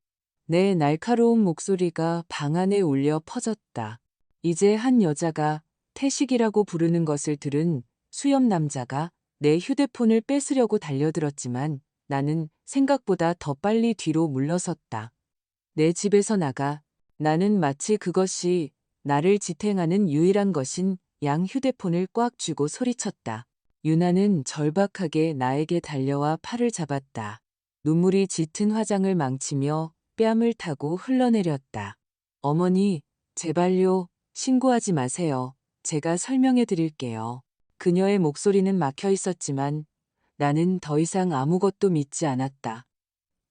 내 날카로운 목소리가 방 안에 울려 퍼졌다. 이제 한 여자가 태식이라고 부르는 것을 들은 수염 남자가 내 휴대폰을 뺏으려고 달려들었지만 나는 생각보다 더 빨리 뒤로 물러섰다. 내 집에서 나가. 나는 마치 그것이 나를 지탱하는 유일한 것인 양 휴대폰을 꽉 쥐고 소리쳤다. 유나는 절박하게 나에게 달려와 팔을 잡았다. 눈물이 짙은 화장을 망치며 뺨을 타고 흘러내렸다. 어머니, 제발요, 신고하지 마세요. 제가 설명해 드릴게요. 그녀의 목소리는 막혀 있었지만 나는 더 이상 아무것도 믿지 않았다.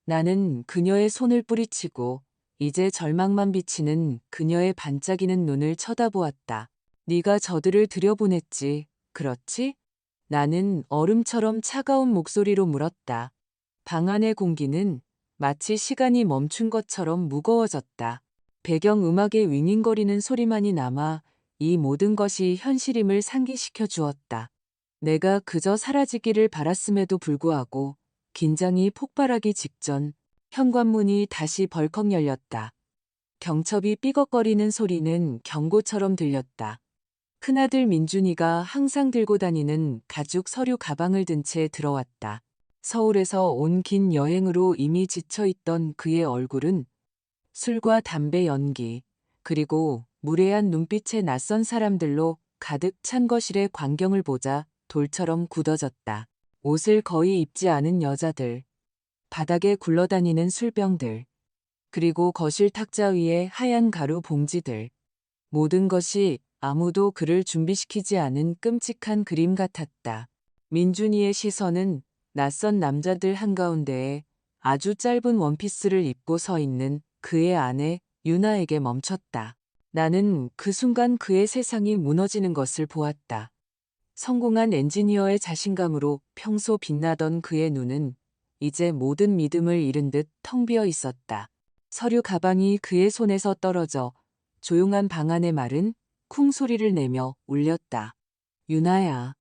나는 그녀의 손을 뿌리치고 이제 절망만 비치는 그녀의 반짝이는 눈을 쳐다보았다. 네가 저들을 들여보냈지, 그렇지? 나는 얼음처럼 차가운 목소리로 물었다. 방 안의 공기는 마치 시간이 멈춘 것처럼 무거워졌다. 배경 음악의 윙윙거리는 소리만이 남아 이 모든 것이 현실임을 상기시켜 주었다. 내가 그저 사라지기를 바랐음에도 불구하고 긴장이 폭발하기 직전 현관문이 다시 벌컥 열렸다. 경첩이 삐걱거리는 소리는 경고처럼 들렸다. 큰아들 민준이가 항상 들고 다니는 가죽 서류 가방을 든 채 들어왔다. 서울에서 온 긴 여행으로 이미 지쳐있던 그의 얼굴은 술과 담배 연기, 그리고 무례한 눈빛의 낯선 사람들로 가득 찬 거실의 광경을 보자 돌처럼 굳어졌다. 옷을 거의 입지 않은 여자들, 바닥에 굴러다니는 술병들, 그리고 거실 탁자 위에 하얀 가루 봉지들. 모든 것이 아무도 그를 준비시키지 않은 끔찍한 그림 같았다. 민준이의 시선은 낯선 남자들 한가운데에 아주 짧은 원피스를 입고 서 있는 그의 아내 유나에게 멈췄다. 나는 그 순간 그의 세상이 무너지는 것을 보았다. 성공한 엔지니어의 자신감으로 평소 빛나던 그의 눈은 이제 모든 믿음을 잃은 듯 텅 비어 있었다. 서류 가방이 그의 손에서 떨어져 조용한 방 안의 말은 쿵 소리를 내며 울렸다. 유나야.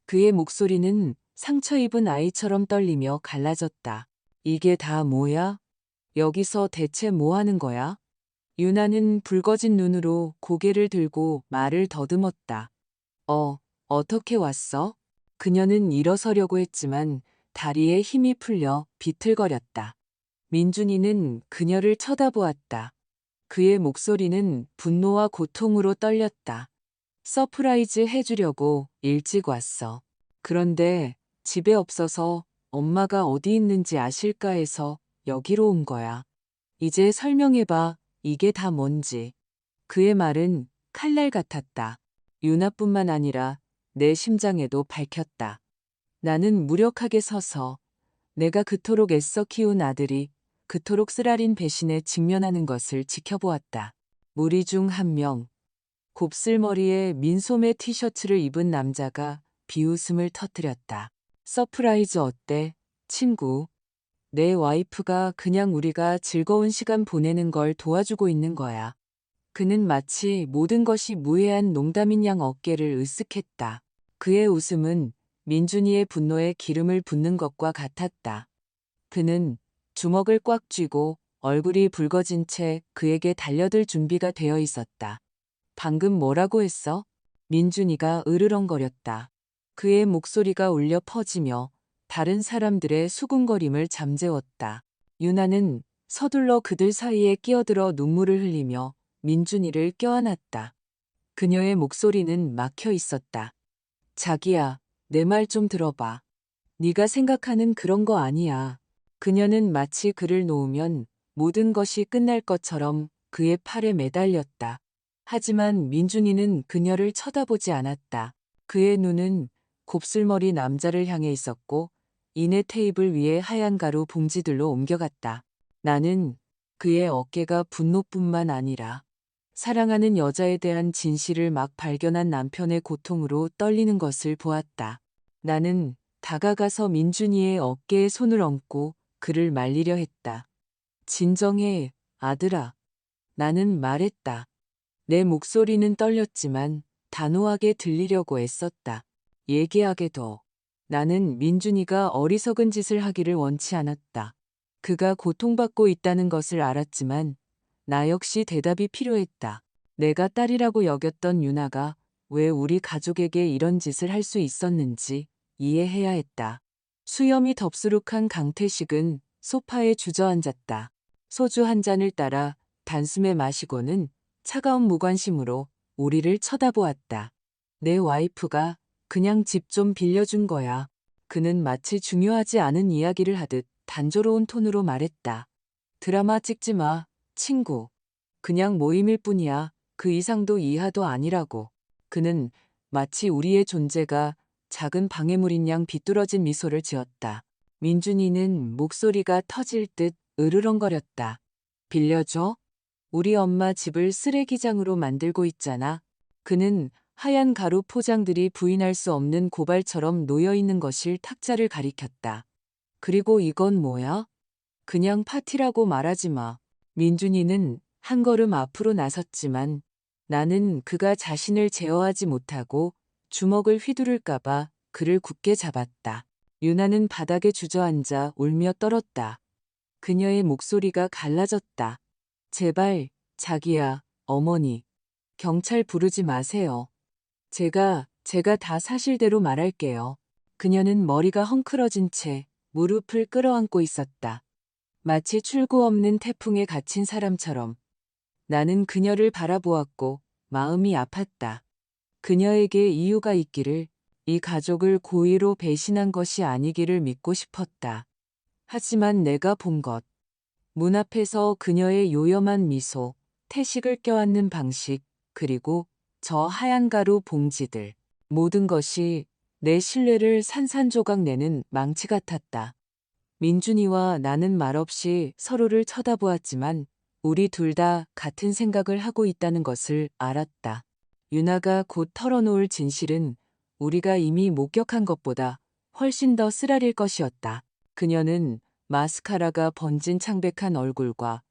그의 목소리는 상처 입은 아이처럼 떨리며 갈라졌다. 이게 다 뭐야? 여기서 대체 뭐 하는 거야? 유나는 붉어진 눈으로 고개를 들고 말을 더듬었다. 어떻게 왔어? 그녀는 일어서려고 했지만 다리에 힘이 풀려 비틀거렸다. 민준이는 그녀를 쳐다보았다. 그의 목소리는 분노와 고통으로 떨렸다. 서프라이즈 해주려고 일찍 왔어. 그런데 집에 없어서 엄마가 어디 있는지 아실까 해서 여기로 온 거야. 이제 설명해봐. 이게 다 뭔지. 그의 말은 칼날 같았다. 유나뿐만 아니라 내 심장에도 밝혔다. 나는 무력하게 서서 내가 그토록 애써 키운 아들이 그토록 쓰라린 배신에 직면하는 것을 지켜보았다. 무리 중 한 명, 곱슬머리에 민소매 티셔츠를 입은 남자가 비웃음을 터뜨렸다. 서프라이즈 어때, 친구? 내 와이프가 그냥 우리가 즐거운 시간 보내는 걸 도와주고 있는 거야. 그는 마치 모든 것이 무해한 농담인 양 어깨를 으쓱했다. 그의 웃음은 민준이의 분노에 기름을 붓는 것과 같았다. 그는 주먹을 꽉 쥐고 얼굴이 붉어진 채 그에게 달려들 준비가 되어 있었다. 방금 뭐라고 했어? 민준이가 으르렁거렸다. 그의 목소리가 울려 퍼지며 다른 사람들의 수군거림을 잠재웠다. 유나는 서둘러 그들 사이에 끼어들어 눈물을 흘리며 민준이를 껴안았다. 그녀의 목소리는 막혀 있었다. 자기야, 내 말 좀 들어봐. 네가 생각하는 그런 거 아니야. 그녀는 마치 그를 놓으면 모든 것이 끝날 것처럼 그의 팔에 매달렸다. 하지만 민준이는 그녀를 쳐다보지 않았다. 그의 눈은 곱슬머리 남자를 향해 있었고 이내 테이블 위에 하얀 가루 봉지들로 옮겨갔다. 나는 그의 어깨가 분노뿐만 아니라 사랑하는 여자에 대한 진실을 막 발견한 남편의 고통으로 떨리는 것을 보았다. 나는 다가가서 민준이의 어깨에 손을 얹고 그를 말리려 했다. 진정해, 아들아. 나는 말했다. 내 목소리는 떨렸지만 단호하게 들리려고 애썼다. 얘기하게 둬. 나는 민준이가 어리석은 짓을 하기를 원치 않았다. 그가 고통받고 있다는 것을 알았지만 나 역시 대답이 필요했다. 내가 딸이라고 여겼던 유나가 왜 우리 가족에게 이런 짓을 할 수 있었는지 이해해야 했다. 수염이 덥수룩한 강태식은 소파에 주저앉았다. 소주 한 잔을 따라 단숨에 마시고는 차가운 무관심으로 우리를 쳐다보았다. 내 와이프가 그냥 집 좀 빌려준 거야. 그는 마치 중요하지 않은 이야기를 하듯 단조로운 톤으로 말했다. 드라마 찍지 마, 친구. 그냥 모임일 뿐이야. 그 이상도 이하도 아니라고. 그는 마치 우리의 존재가 작은 방해물인 양 비뚤어진 미소를 지었다. 민준이는 목소리가 터질 듯 으르렁거렸다. 빌려줘? 우리 엄마 집을 쓰레기장으로 만들고 있잖아. 그는 하얀 가루 포장들이 부인할 수 없는 고발처럼 놓여있는 것을 탁자를 가리켰다. 그리고 이건 뭐야? 그냥 파티라고 말하지 마. 민준이는 한 걸음 앞으로 나섰지만 나는 그가 자신을 제어하지 못하고 주먹을 휘두를까봐 그를 굳게 잡았다. 유나는 바닥에 주저앉아 울며 떨었다. 그녀의 목소리가 갈라졌다. 제발, 자기야, 어머니. 경찰 부르지 마세요. 제가 다 사실대로 말할게요. 그녀는 머리가 헝클어진 채 무릎을 끌어안고 있었다. 마치 출구 없는 태풍에 갇힌 사람처럼. 나는 그녀를 바라보았고 마음이 아팠다. 그녀에게 이유가 있기를, 이 가족을 고의로 배신한 것이 아니기를 믿고 싶었다. 하지만 내가 본 것. 문 앞에서 그녀의 요염한 미소, 태식을 껴안는 방식, 그리고 저 하얀 가루 봉지들. 모든 것이 내 신뢰를 산산조각 내는 망치 같았다. 민준이와 나는 말없이 서로를 쳐다보았지만 우리 둘 다 같은 생각을 하고 있다는 것을 알았다. 유나가 곧 털어놓을 진실은 우리가 이미 목격한 것보다 훨씬 더 쓰라릴 것이었다. 그녀는 마스카라가 번진 창백한 얼굴과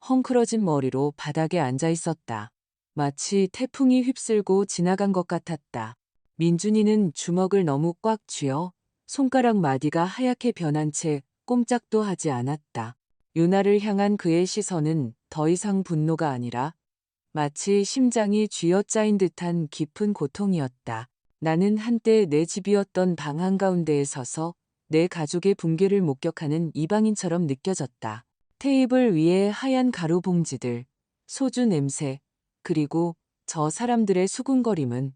헝클어진 머리로 바닥에 앉아 있었다. 마치 태풍이 휩쓸고 지나간 것 같았다. 민준이는 주먹을 너무 꽉 쥐어 손가락 마디가 하얗게 변한 채 꼼짝도 하지 않았다. 유나를 향한 그의 시선은 더 이상 분노가 아니라 마치 심장이 쥐어짜인 듯한 깊은 고통이었다. 나는 한때 내 집이었던 방 한가운데에 서서 내 가족의 붕괴를 목격하는 이방인처럼 느껴졌다. 테이블 위에 하얀 가루 봉지들, 소주 냄새, 그리고 저 사람들의 수군거림은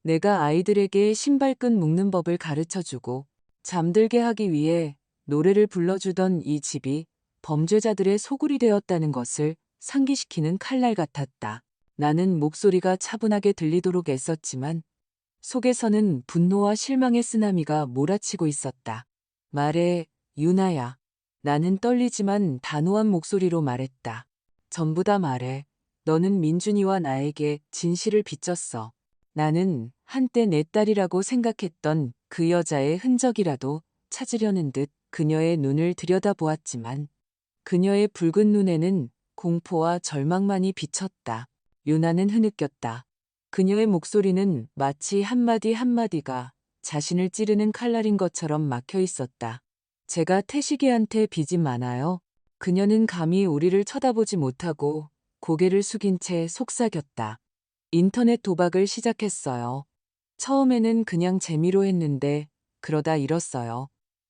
내가 아이들에게 신발끈 묶는 법을 가르쳐주고 잠들게 하기 위해 노래를 불러주던 이 집이 범죄자들의 소굴이 되었다는 것을 상기시키는 칼날 같았다. 나는 목소리가 차분하게 들리도록 애썼지만 속에서는 분노와 실망의 쓰나미가 몰아치고 있었다. 말해, 유나야. 나는 떨리지만 단호한 목소리로 말했다. 전부 다 말해. 너는 민준이와 나에게 진실을 빚졌어. 나는 한때 내 딸이라고 생각했던 그 여자의 흔적이라도 찾으려는 듯 그녀의 눈을 들여다보았지만 그녀의 붉은 눈에는 공포와 절망만이 비쳤다. 유나는 흐느꼈다. 그녀의 목소리는 마치 한마디 한마디가 자신을 찌르는 칼날인 것처럼 막혀 있었다. 제가 태식이한테 빚이 많아요. 그녀는 감히 우리를 쳐다보지 못하고 고개를 숙인 채 속삭였다. 인터넷 도박을 시작했어요. 처음에는 그냥 재미로 했는데 그러다 잃었어요.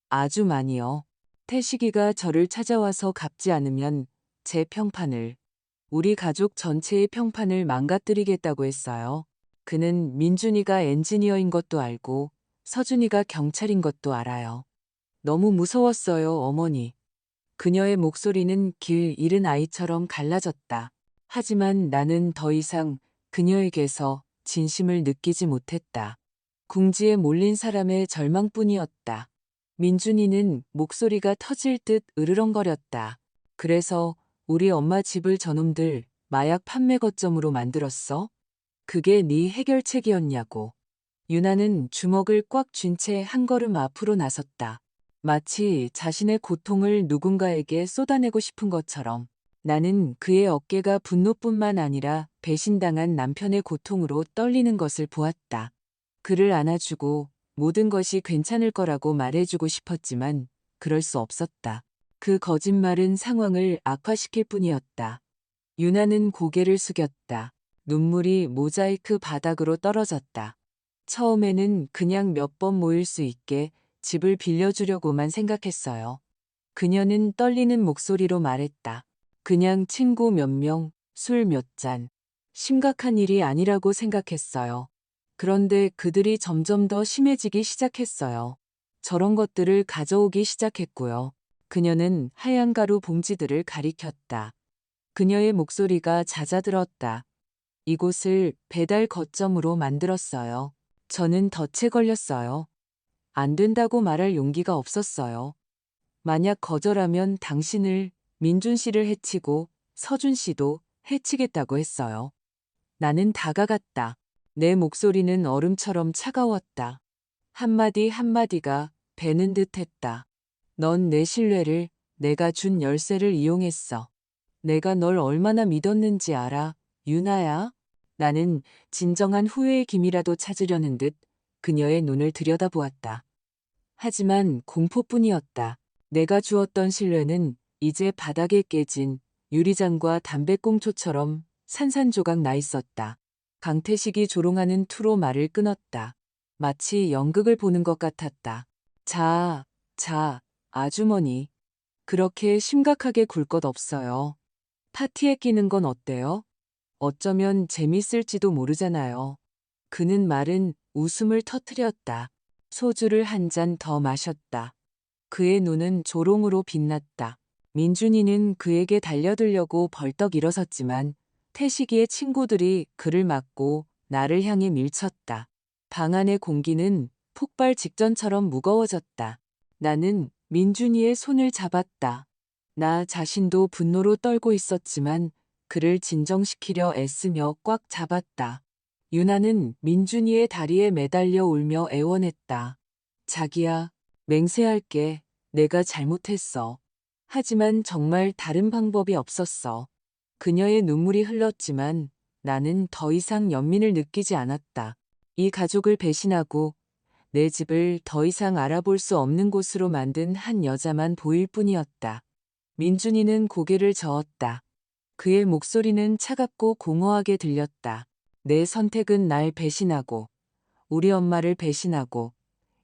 아주 많이요. 태식이가 저를 찾아와서 갚지 않으면 제 평판을, 우리 가족 전체의 평판을 망가뜨리겠다고 했어요. 그는 민준이가 엔지니어인 것도 알고 서준이가 경찰인 것도 알아요. 너무 무서웠어요, 어머니. 그녀의 목소리는 길 잃은 아이처럼 갈라졌다. 하지만 나는 더 이상 그녀에게서 진심을 느끼지 못했다. 궁지에 몰린 사람의 절망뿐이었다. 민준이는 목소리가 터질 듯 으르렁거렸다. 그래서 우리 엄마 집을 저놈들 마약 판매 거점으로 만들었어? 그게 네 해결책이었냐고. 유나는 주먹을 꽉 쥔 채 한 걸음 앞으로 나섰다. 마치 자신의 고통을 누군가에게 쏟아내고 싶은 것처럼. 나는 그의 어깨가 분노뿐만 아니라 배신당한 남편의 고통으로 떨리는 것을 보았다. 그를 안아주고 모든 것이 괜찮을 거라고 말해주고 싶었지만 그럴 수 없었다. 그 거짓말은 상황을 악화시킬 뿐이었다. 유나는 고개를 숙였다. 눈물이 모자이크 바닥으로 떨어졌다. 처음에는 그냥 몇 번 모일 수 있게 집을 빌려주려고만 생각했어요. 그녀는 떨리는 목소리로 말했다. 그냥 친구 몇 명, 술 몇 잔. 심각한 일이 아니라고 생각했어요. 그런데 그들이 점점 더 심해지기 시작했어요. 저런 것들을 가져오기 시작했고요. 그녀는 하얀 가루 봉지들을 가리켰다. 그녀의 목소리가 잦아들었다. 이곳을 배달 거점으로 만들었어요. 저는 덫에 걸렸어요. 안 된다고 말할 용기가 없었어요. 만약 거절하면 당신을, 민준 씨를 해치고 서준 씨도 해치겠다고 했어요. 나는 다가갔다. 내 목소리는 얼음처럼 차가웠다. 한마디 한마디가 베는 듯 했다. 넌 내 신뢰를, 내가 준 열쇠를 이용했어. 내가 널 얼마나 믿었는지 알아, 유나야? 나는 진정한 후회의 기미라도 찾으려는 듯 그녀의 눈을 들여다보았다. 하지만 공포뿐이었다. 내가 주었던 신뢰는 이제 바닥에 깨진 유리잔과 담배꽁초처럼 산산조각 나 있었다. 강태식이 조롱하는 투로 말을 끊었다. 마치 연극을 보는 것 같았다. 자, 아주머니. 그렇게 심각하게 굴 것 없어요. 파티에 끼는 건 어때요? 어쩌면 재밌을지도 모르잖아요. 그는 말은 웃음을 터뜨렸다. 소주를 한 잔 더 마셨다. 그의 눈은 조롱으로 빛났다. 민준이는 그에게 달려들려고 벌떡 일어섰지만 태식이의 친구들이 그를 막고 나를 향해 밀쳤다. 방 안의 공기는 폭발 직전처럼 무거워졌다. 나는 민준이의 손을 잡았다. 나 자신도 분노로 떨고 있었지만 그를 진정시키려 애쓰며 꽉 잡았다. 유나는 민준이의 다리에 매달려 울며 애원했다. 자기야, 맹세할게. 내가 잘못했어. 하지만 정말 다른 방법이 없었어. 그녀의 눈물이 흘렀지만 나는 더 이상 연민을 느끼지 않았다. 이 가족을 배신하고 내 집을 더 이상 알아볼 수 없는 곳으로 만든 한 여자만 보일 뿐이었다. 민준이는 고개를 저었다. 그의 목소리는 차갑고 공허하게 들렸다. 내 선택은 날 배신하고, 우리 엄마를 배신하고,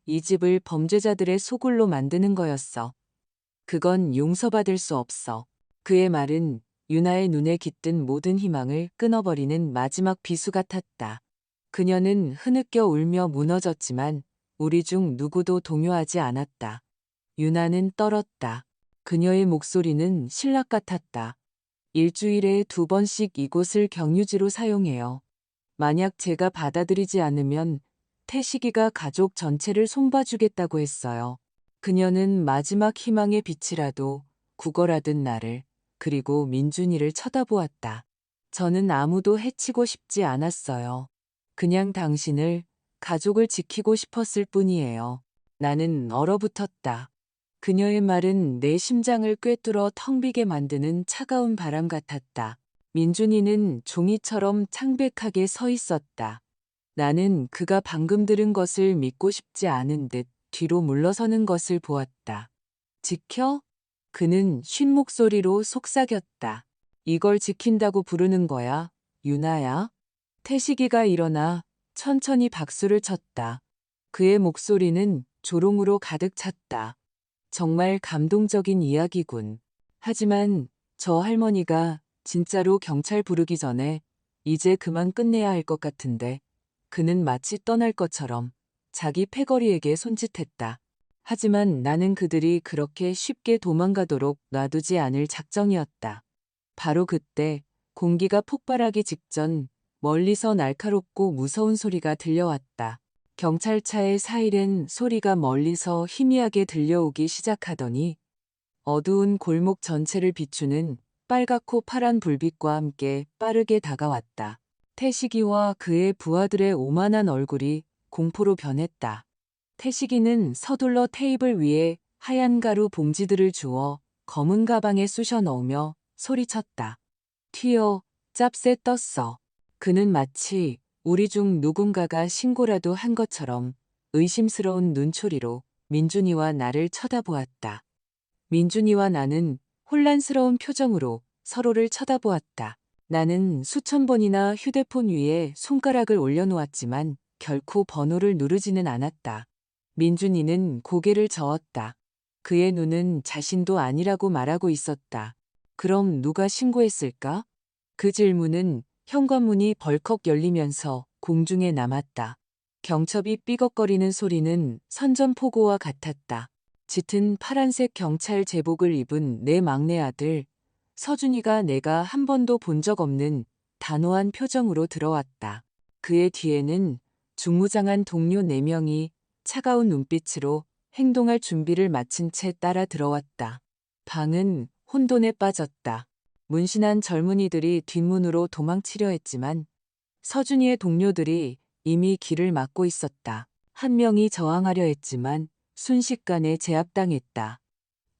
이 집을 범죄자들의 소굴로 만드는 거였어. 그건 용서받을 수 없어. 그의 말은 유나의 눈에 깃든 모든 희망을 끊어버리는 마지막 비수 같았다. 그녀는 흐느껴 울며 무너졌지만 우리 중 누구도 동요하지 않았다. 유나는 떨었다. 그녀의 목소리는 신락 같았다. 일주일에 2번씩 이곳을 경유지로 사용해요. 만약 제가 받아들이지 않으면 태식이가 가족 전체를 손봐주겠다고 했어요. 그녀는 마지막 희망의 빛이라도 구걸하듯 나를, 그리고 민준이를 쳐다보았다. 저는 아무도 해치고 싶지 않았어요. 그냥 당신을, 가족을 지키고 싶었을 뿐이에요. 나는 얼어붙었다. 그녀의 말은 내 심장을 꿰뚫어 텅 비게 만드는 차가운 바람 같았다. 민준이는 종이처럼 창백하게 서 있었다. 나는 그가 방금 들은 것을 믿고 싶지 않은 듯 뒤로 물러서는 것을 보았다. 지켜? 그는 쉰 목소리로 속삭였다. 이걸 지킨다고 부르는 거야, 유나야? 태식이가 일어나 천천히 박수를 쳤다. 그의 목소리는 조롱으로 가득 찼다. 정말 감동적인 이야기군. 하지만 저 할머니가 진짜로 경찰 부르기 전에 이제 그만 끝내야 할 것 같은데. 그는 마치 떠날 것처럼 자기 패거리에게 손짓했다. 하지만 나는 그들이 그렇게 쉽게 도망가도록 놔두지 않을 작정이었다. 바로 그때 공기가 폭발하기 직전 멀리서 날카롭고 무서운 소리가 들려왔다. 경찰차의 사이렌 소리가 멀리서 희미하게 들려오기 시작하더니 어두운 골목 전체를 비추는 빨갛고 파란 불빛과 함께 빠르게 다가왔다. 태식이와 그의 부하들의 오만한 얼굴이 공포로 변했다. 태식이는 서둘러 테이블 위에 하얀 가루 봉지들을 주워 검은 가방에 쑤셔 넣으며 소리쳤다. 튀어, 짭새 떴어. 그는 마치 우리 중 누군가가 신고라도 한 것처럼 의심스러운 눈초리로 민준이와 나를 쳐다보았다. 민준이와 나는 혼란스러운 표정으로 서로를 쳐다보았다. 나는 수천 번이나 휴대폰 위에 손가락을 올려놓았지만 결코 번호를 누르지는 않았다. 민준이는 고개를 저었다. 그의 눈은 자신도 아니라고 말하고 있었다. 그럼 누가 신고했을까? 그 질문은 현관문이 벌컥 열리면서 공중에 남았다. 경첩이 삐걱거리는 소리는 선전포고와 같았다. 짙은 파란색 경찰 제복을 입은 내 막내 아들, 서준이가 내가 한 번도 본 적 없는 단호한 표정으로 들어왔다. 그의 뒤에는 중무장한 동료 4명이 차가운 눈빛으로 행동할 준비를 마친 채 따라 들어왔다. 방은 혼돈에 빠졌다. 문신한 젊은이들이 뒷문으로 도망치려 했지만 서준이의 동료들이 이미 길을 막고 있었다. 한 명이 저항하려 했지만 순식간에 제압당했다.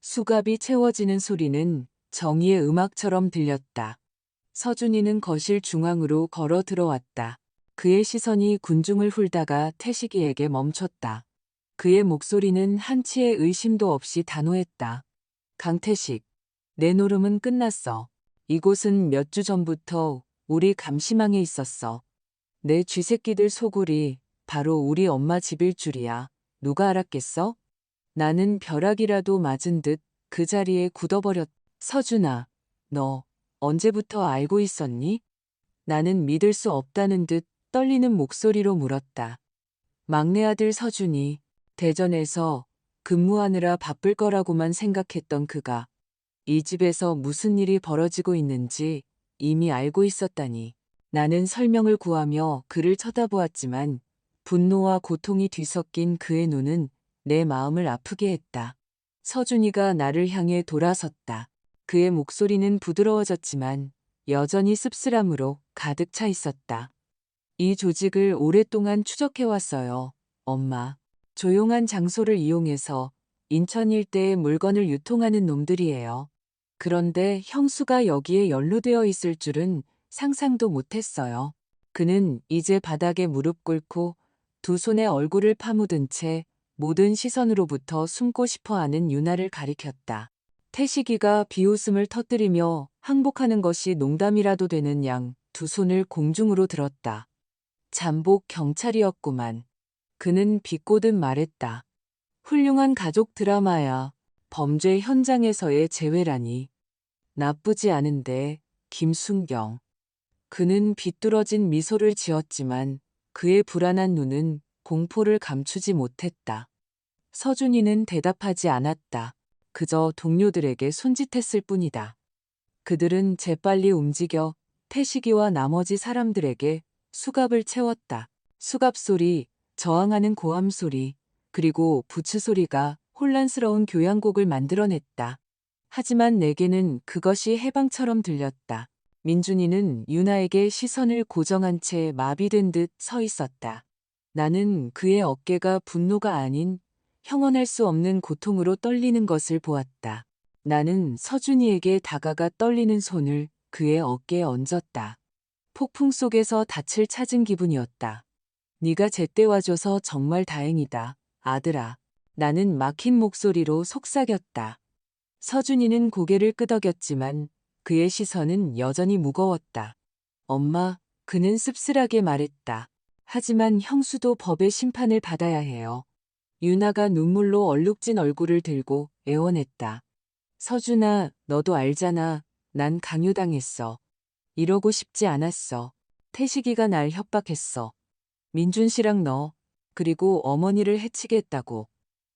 수갑이 채워지는 소리는 정의의 음악처럼 들렸다. 서준이는 거실 중앙으로 걸어 들어왔다. 그의 시선이 군중을 훑다가 태식이에게 멈췄다. 그의 목소리는 한치의 의심도 없이 단호했다. 강태식, 내 노름은 끝났어. 이곳은 몇 주 전부터 우리 감시망에 있었어. 내 쥐새끼들 소굴이 바로 우리 엄마 집일 줄이야. 누가 알았겠어? 나는 벼락이라도 맞은 듯 그 자리에 굳어버렸. 서준아, 너 언제부터 알고 있었니? 나는 믿을 수 없다는 듯 떨리는 목소리로 물었다. 막내 아들 서준이 대전에서 근무하느라 바쁠 거라고만 생각했던 그가 이 집에서 무슨 일이 벌어지고 있는지 이미 알고 있었다니. 나는 설명을 구하며 그를 쳐다보았지만 분노와 고통이 뒤섞인 그의 눈은 내 마음을 아프게 했다. 서준이가 나를 향해 돌아섰다. 그의 목소리는 부드러워졌지만 여전히 씁쓸함으로 가득 차 있었다. 이 조직을 오랫동안 추적해왔어요, 엄마. 조용한 장소를 이용해서 인천 일대에 물건을 유통하는 놈들이에요. 그런데 형수가 여기에 연루되어 있을 줄은 상상도 못했어요. 그는 이제 바닥에 무릎 꿇고 두 손에 얼굴을 파묻은 채 모든 시선으로부터 숨고 싶어하는 유나를 가리켰다. 태식이가 비웃음을 터뜨리며 항복하는 것이 농담이라도 되는 양 두 손을 공중으로 들었다. 잠복 경찰이었구만. 그는 비꼬듯 말했다. 훌륭한 가족 드라마야. 범죄 현장에서의 재회라니. 나쁘지 않은데, 김순경. 그는 비뚤어진 미소를 지었지만 그의 불안한 눈은 공포를 감추지 못했다. 서준이는 대답하지 않았다. 그저 동료들에게 손짓했을 뿐이다. 그들은 재빨리 움직여 태식이와 나머지 사람들에게 수갑을 채웠다. 수갑 소리, 저항하는 고함 소리, 그리고 부츠 소리가 혼란스러운 교향곡을 만들어냈다. 하지만 내게는 그것이 해방처럼 들렸다. 민준이는 유나에게 시선을 고정한 채 마비된 듯 서 있었다. 나는 그의 어깨가 분노가 아닌 형언할 수 없는 고통으로 떨리는 것을 보았다. 나는 서준이에게 다가가 떨리는 손을 그의 어깨에 얹었다. 폭풍 속에서 닻을 찾은 기분이었다. 네가 제때 와줘서 정말 다행이다, 아들아. 나는 막힌 목소리로 속삭였다. 서준이는 고개를 끄덕였지만 그의 시선은 여전히 무거웠다. 엄마, 그는 씁쓸하게 말했다. 하지만 형수도 법의 심판을 받아야 해요. 유나가 눈물로 얼룩진 얼굴을 들고 애원했다. 서준아, 너도 알잖아. 난 강요당했어. 이러고 싶지 않았어. 태식이가 날 협박했어. 민준 씨랑 너, 그리고 어머니를 해치겠다고.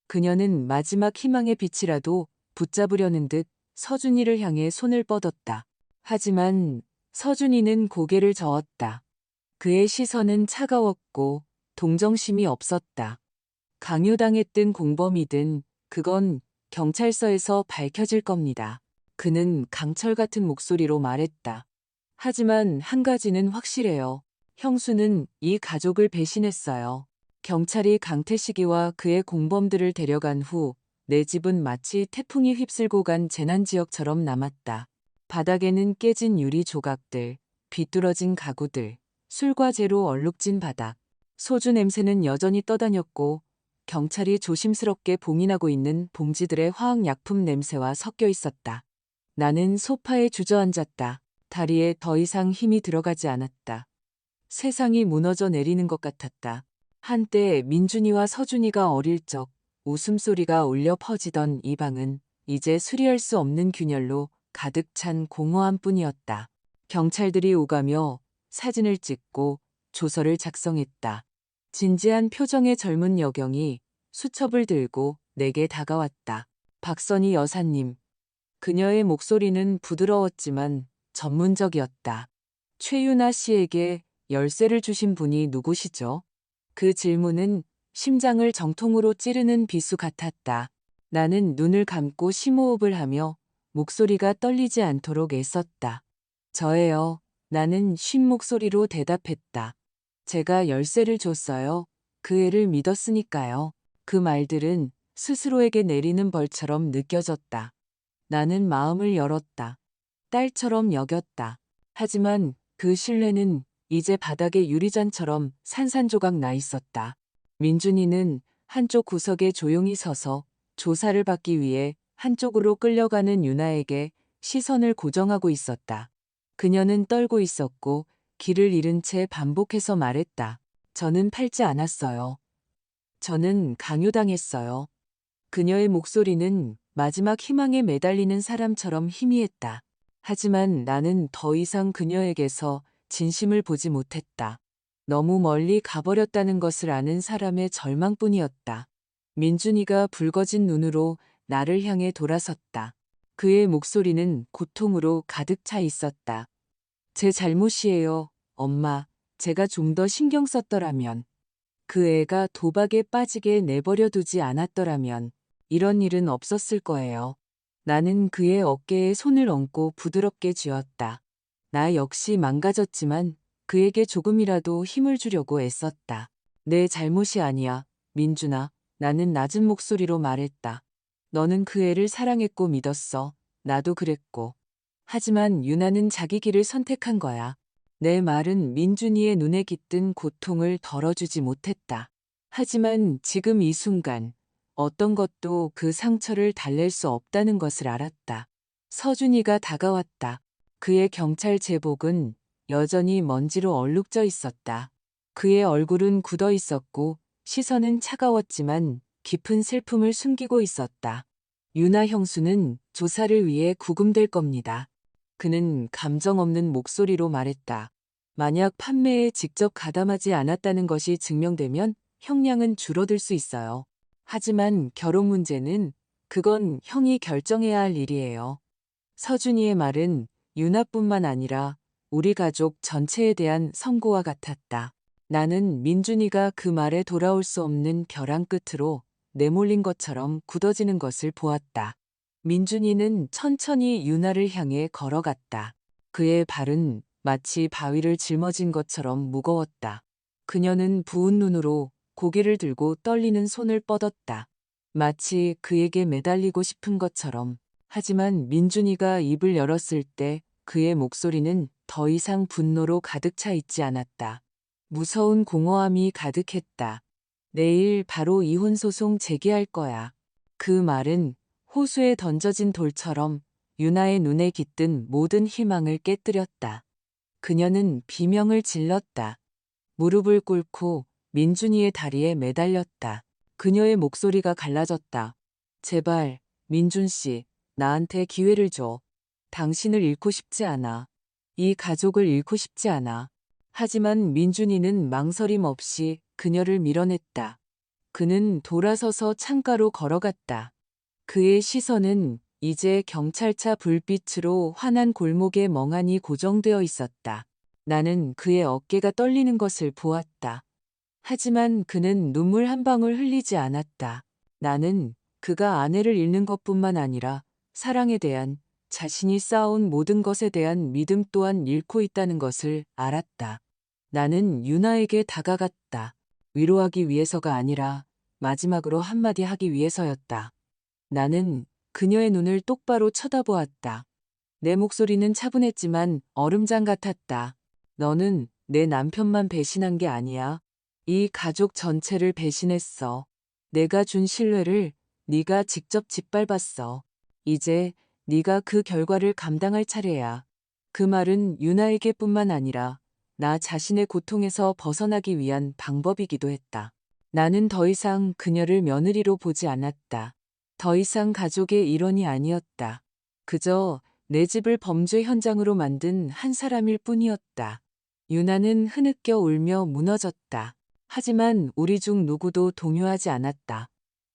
그녀는 마지막 희망의 빛이라도 붙잡으려는 듯 서준이를 향해 손을 뻗었다. 하지만 서준이는 고개를 저었다. 그의 시선은 차가웠고 동정심이 없었다. 강요당했든 공범이든 그건 경찰서에서 밝혀질 겁니다. 그는 강철 같은 목소리로 말했다. 하지만 한 가지는 확실해요. 형수는 이 가족을 배신했어요. 경찰이 강태식이와 그의 공범들을 데려간 후 내 집은 마치 태풍이 휩쓸고 간 재난지역처럼 남았다. 바닥에는 깨진 유리 조각들, 비뚤어진 가구들, 술과 재로 얼룩진 바닥. 소주 냄새는 여전히 떠다녔고 경찰이 조심스럽게 봉인하고 있는 봉지들의 화학약품 냄새와 섞여 있었다. 나는 소파에 주저앉았다. 다리에 더 이상 힘이 들어가지 않았다. 세상이 무너져 내리는 것 같았다. 한때 민준이와 서준이가 어릴 적 웃음소리가 울려 퍼지던 이 방은 이제 수리할 수 없는 균열로 가득 찬 공허함뿐이었다. 경찰들이 오가며 사진을 찍고 조서를 작성했다. 진지한 표정의 젊은 여경이 수첩을 들고 내게 다가왔다. 박선희 여사님. 그녀의 목소리는 부드러웠지만 전문적이었다. 최유나 씨에게 열쇠를 주신 분이 누구시죠? 그 질문은 심장을 정통으로 찌르는 비수 같았다. 나는 눈을 감고 심호흡을 하며 목소리가 떨리지 않도록 애썼다. 저예요. 나는 쉰 목소리로 대답했다. 제가 열쇠를 줬어요. 그 애를 믿었으니까요. 그 말들은 스스로에게 내리는 벌처럼 느껴졌다. 나는 마음을 열었다. 딸처럼 여겼다. 하지만 그 신뢰는 이제 바닥에 유리잔처럼 산산조각 나 있었다. 민준이는 한쪽 구석에 조용히 서서 조사를 받기 위해 한쪽으로 끌려가는 유나에게 시선을 고정하고 있었다. 그녀는 떨고 있었고 길을 잃은 채 반복해서 말했다. 저는 팔지 않았어요. 저는 강요당했어요. 그녀의 목소리는 마지막 희망에 매달리는 사람처럼 희미했다. 하지만 나는 더 이상 그녀에게서 진심을 보지 못했다. 너무 멀리 가버렸다는 것을 아는 사람의 절망뿐이었다. 민준이가 붉어진 눈으로 나를 향해 돌아섰다. 그의 목소리는 고통으로 가득 차 있었다. 제 잘못이에요, 엄마. 제가 좀 더 신경 썼더라면. 그 애가 도박에 빠지게 내버려 두지 않았더라면 이런 일은 없었을 거예요. 나는 그의 어깨에 손을 얹고 부드럽게 쥐었다. 나 역시 망가졌지만 그에게 조금이라도 힘을 주려고 애썼다. 내 잘못이 아니야, 민준아. 나는 낮은 목소리로 말했다. 너는 그 애를 사랑했고 믿었어. 나도 그랬고. 하지만 유나는 자기 길을 선택한 거야. 내 말은 민준이의 눈에 깃든 고통을 덜어주지 못했다. 하지만 지금 이 순간 어떤 것도 그 상처를 달랠 수 없다는 것을 알았다. 서준이가 다가왔다. 그의 경찰 제복은 여전히 먼지로 얼룩져 있었다. 그의 얼굴은 굳어 있었고 시선은 차가웠지만 깊은 슬픔을 숨기고 있었다. 유나 형수는 조사를 위해 구금될 겁니다. 그는 감정 없는 목소리로 말했다. 만약 판매에 직접 가담하지 않았다는 것이 증명되면 형량은 줄어들 수 있어요. 하지만 결혼 문제는 그건 형이 결정해야 할 일이에요. 서준이의 말은 유나뿐만 아니라 우리 가족 전체에 대한 선고와 같았다. 나는 민준이가 그 말에 돌아올 수 없는 벼랑 끝으로 내몰린 것처럼 굳어지는 것을 보았다. 민준이는 천천히 유나를 향해 걸어갔다. 그의 발은 마치 바위를 짊어진 것처럼 무거웠다. 그녀는 부은 눈으로 고개를 들고 떨리는 손을 뻗었다. 마치 그에게 매달리고 싶은 것처럼. 하지만 민준이가 입을 열었을 때 그의 목소리는 더 이상 분노로 가득 차 있지 않았다. 무서운 공허함이 가득했다. 내일 바로 이혼소송 제기할 거야. 그 말은 호수에 던져진 돌처럼 유나의 눈에 깃든 모든 희망을 깨뜨렸다. 그녀는 비명을 질렀다. 무릎을 꿇고 민준이의 다리에 매달렸다. 그녀의 목소리가 갈라졌다. 제발, 민준 씨, 나한테 기회를 줘. 당신을 잃고 싶지 않아. 이 가족을 잃고 싶지 않아. 하지만 민준이는 망설임 없이 그녀를 밀어냈다. 그는 돌아서서 창가로 걸어갔다. 그의 시선은 이제 경찰차 불빛으로 환한 골목에 멍하니 고정되어 있었다. 나는 그의 어깨가 떨리는 것을 보았다. 하지만 그는 눈물 한 방울 흘리지 않았다. 나는 그가 아내를 잃는 것뿐만 아니라 사랑에 대한 자신이 쌓아온 모든 것에 대한 믿음 또한 잃고 있다는 것을 알았다. 나는 유나에게 다가갔다. 위로하기 위해서가 아니라 마지막으로 한마디 하기 위해서였다. 나는 그녀의 눈을 똑바로 쳐다보았다. 내 목소리는 차분했지만 얼음장 같았다. 너는 내 남편만 배신한 게 아니야. 이 가족 전체를 배신했어. 내가 준 신뢰를 네가 직접 짓밟았어. 이제 네가 그 결과를 감당할 차례야. 그 말은 유나에게뿐만 아니라 나 자신의 고통에서 벗어나기 위한 방법이기도 했다. 나는 더 이상 그녀를 며느리로 보지 않았다. 더 이상 가족의 일원이 아니었다. 그저 내 집을 범죄 현장으로 만든 한 사람일 뿐이었다. 유나는 흐느껴 울며 무너졌다. 하지만 우리 중 누구도 동요하지 않았다.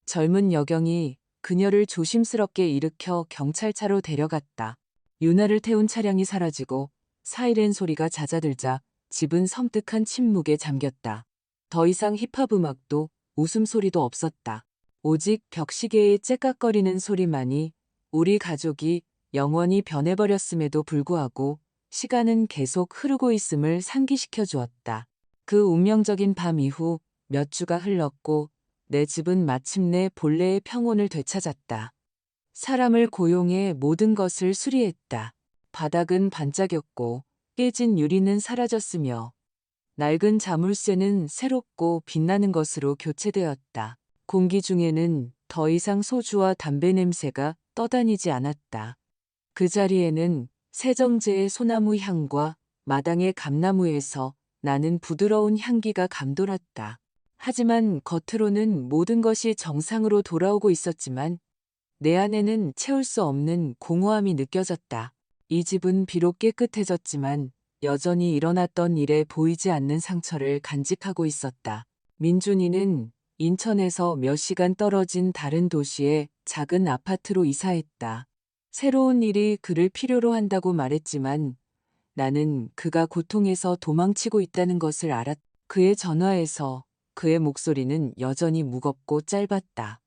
젊은 여경이 그녀를 조심스럽게 일으켜 경찰차로 데려갔다. 유나를 태운 차량이 사라지고 사이렌 소리가 잦아들자 집은 섬뜩한 침묵에 잠겼다. 더 이상 힙합 음악도 웃음소리도 없었다. 오직 벽시계의 째깍거리는 소리만이 우리 가족이 영원히 변해버렸음에도 불구하고 시간은 계속 흐르고 있음을 상기시켜 주었다. 그 운명적인 밤 이후 몇 주가 흘렀고 내 집은 마침내 본래의 평온을 되찾았다. 사람을 고용해 모든 것을 수리했다. 바닥은 반짝였고 깨진 유리는 사라졌으며 낡은 자물쇠는 새롭고 빛나는 것으로 교체되었다. 공기 중에는 더 이상 소주와 담배 냄새가 떠다니지 않았다. 그 자리에는 세정제의 소나무 향과 마당의 감나무에서 나는 부드러운 향기가 감돌았다. 하지만 겉으로는 모든 것이 정상으로 돌아오고 있었지만 내 안에는 채울 수 없는 공허함이 느껴졌다. 이 집은 비록 깨끗해졌지만 여전히 일어났던 일에 보이지 않는 상처를 간직하고 있었다. 민준이는 인천에서 몇 시간 떨어진 다른 도시의 작은 아파트로 이사했다. 새로운 일이 그를 필요로 한다고 말했지만 나는 그가 고통에서 도망치고 있다는 것을 알았다. 그의 전화에서 그의 목소리는 여전히 무겁고 짧았다.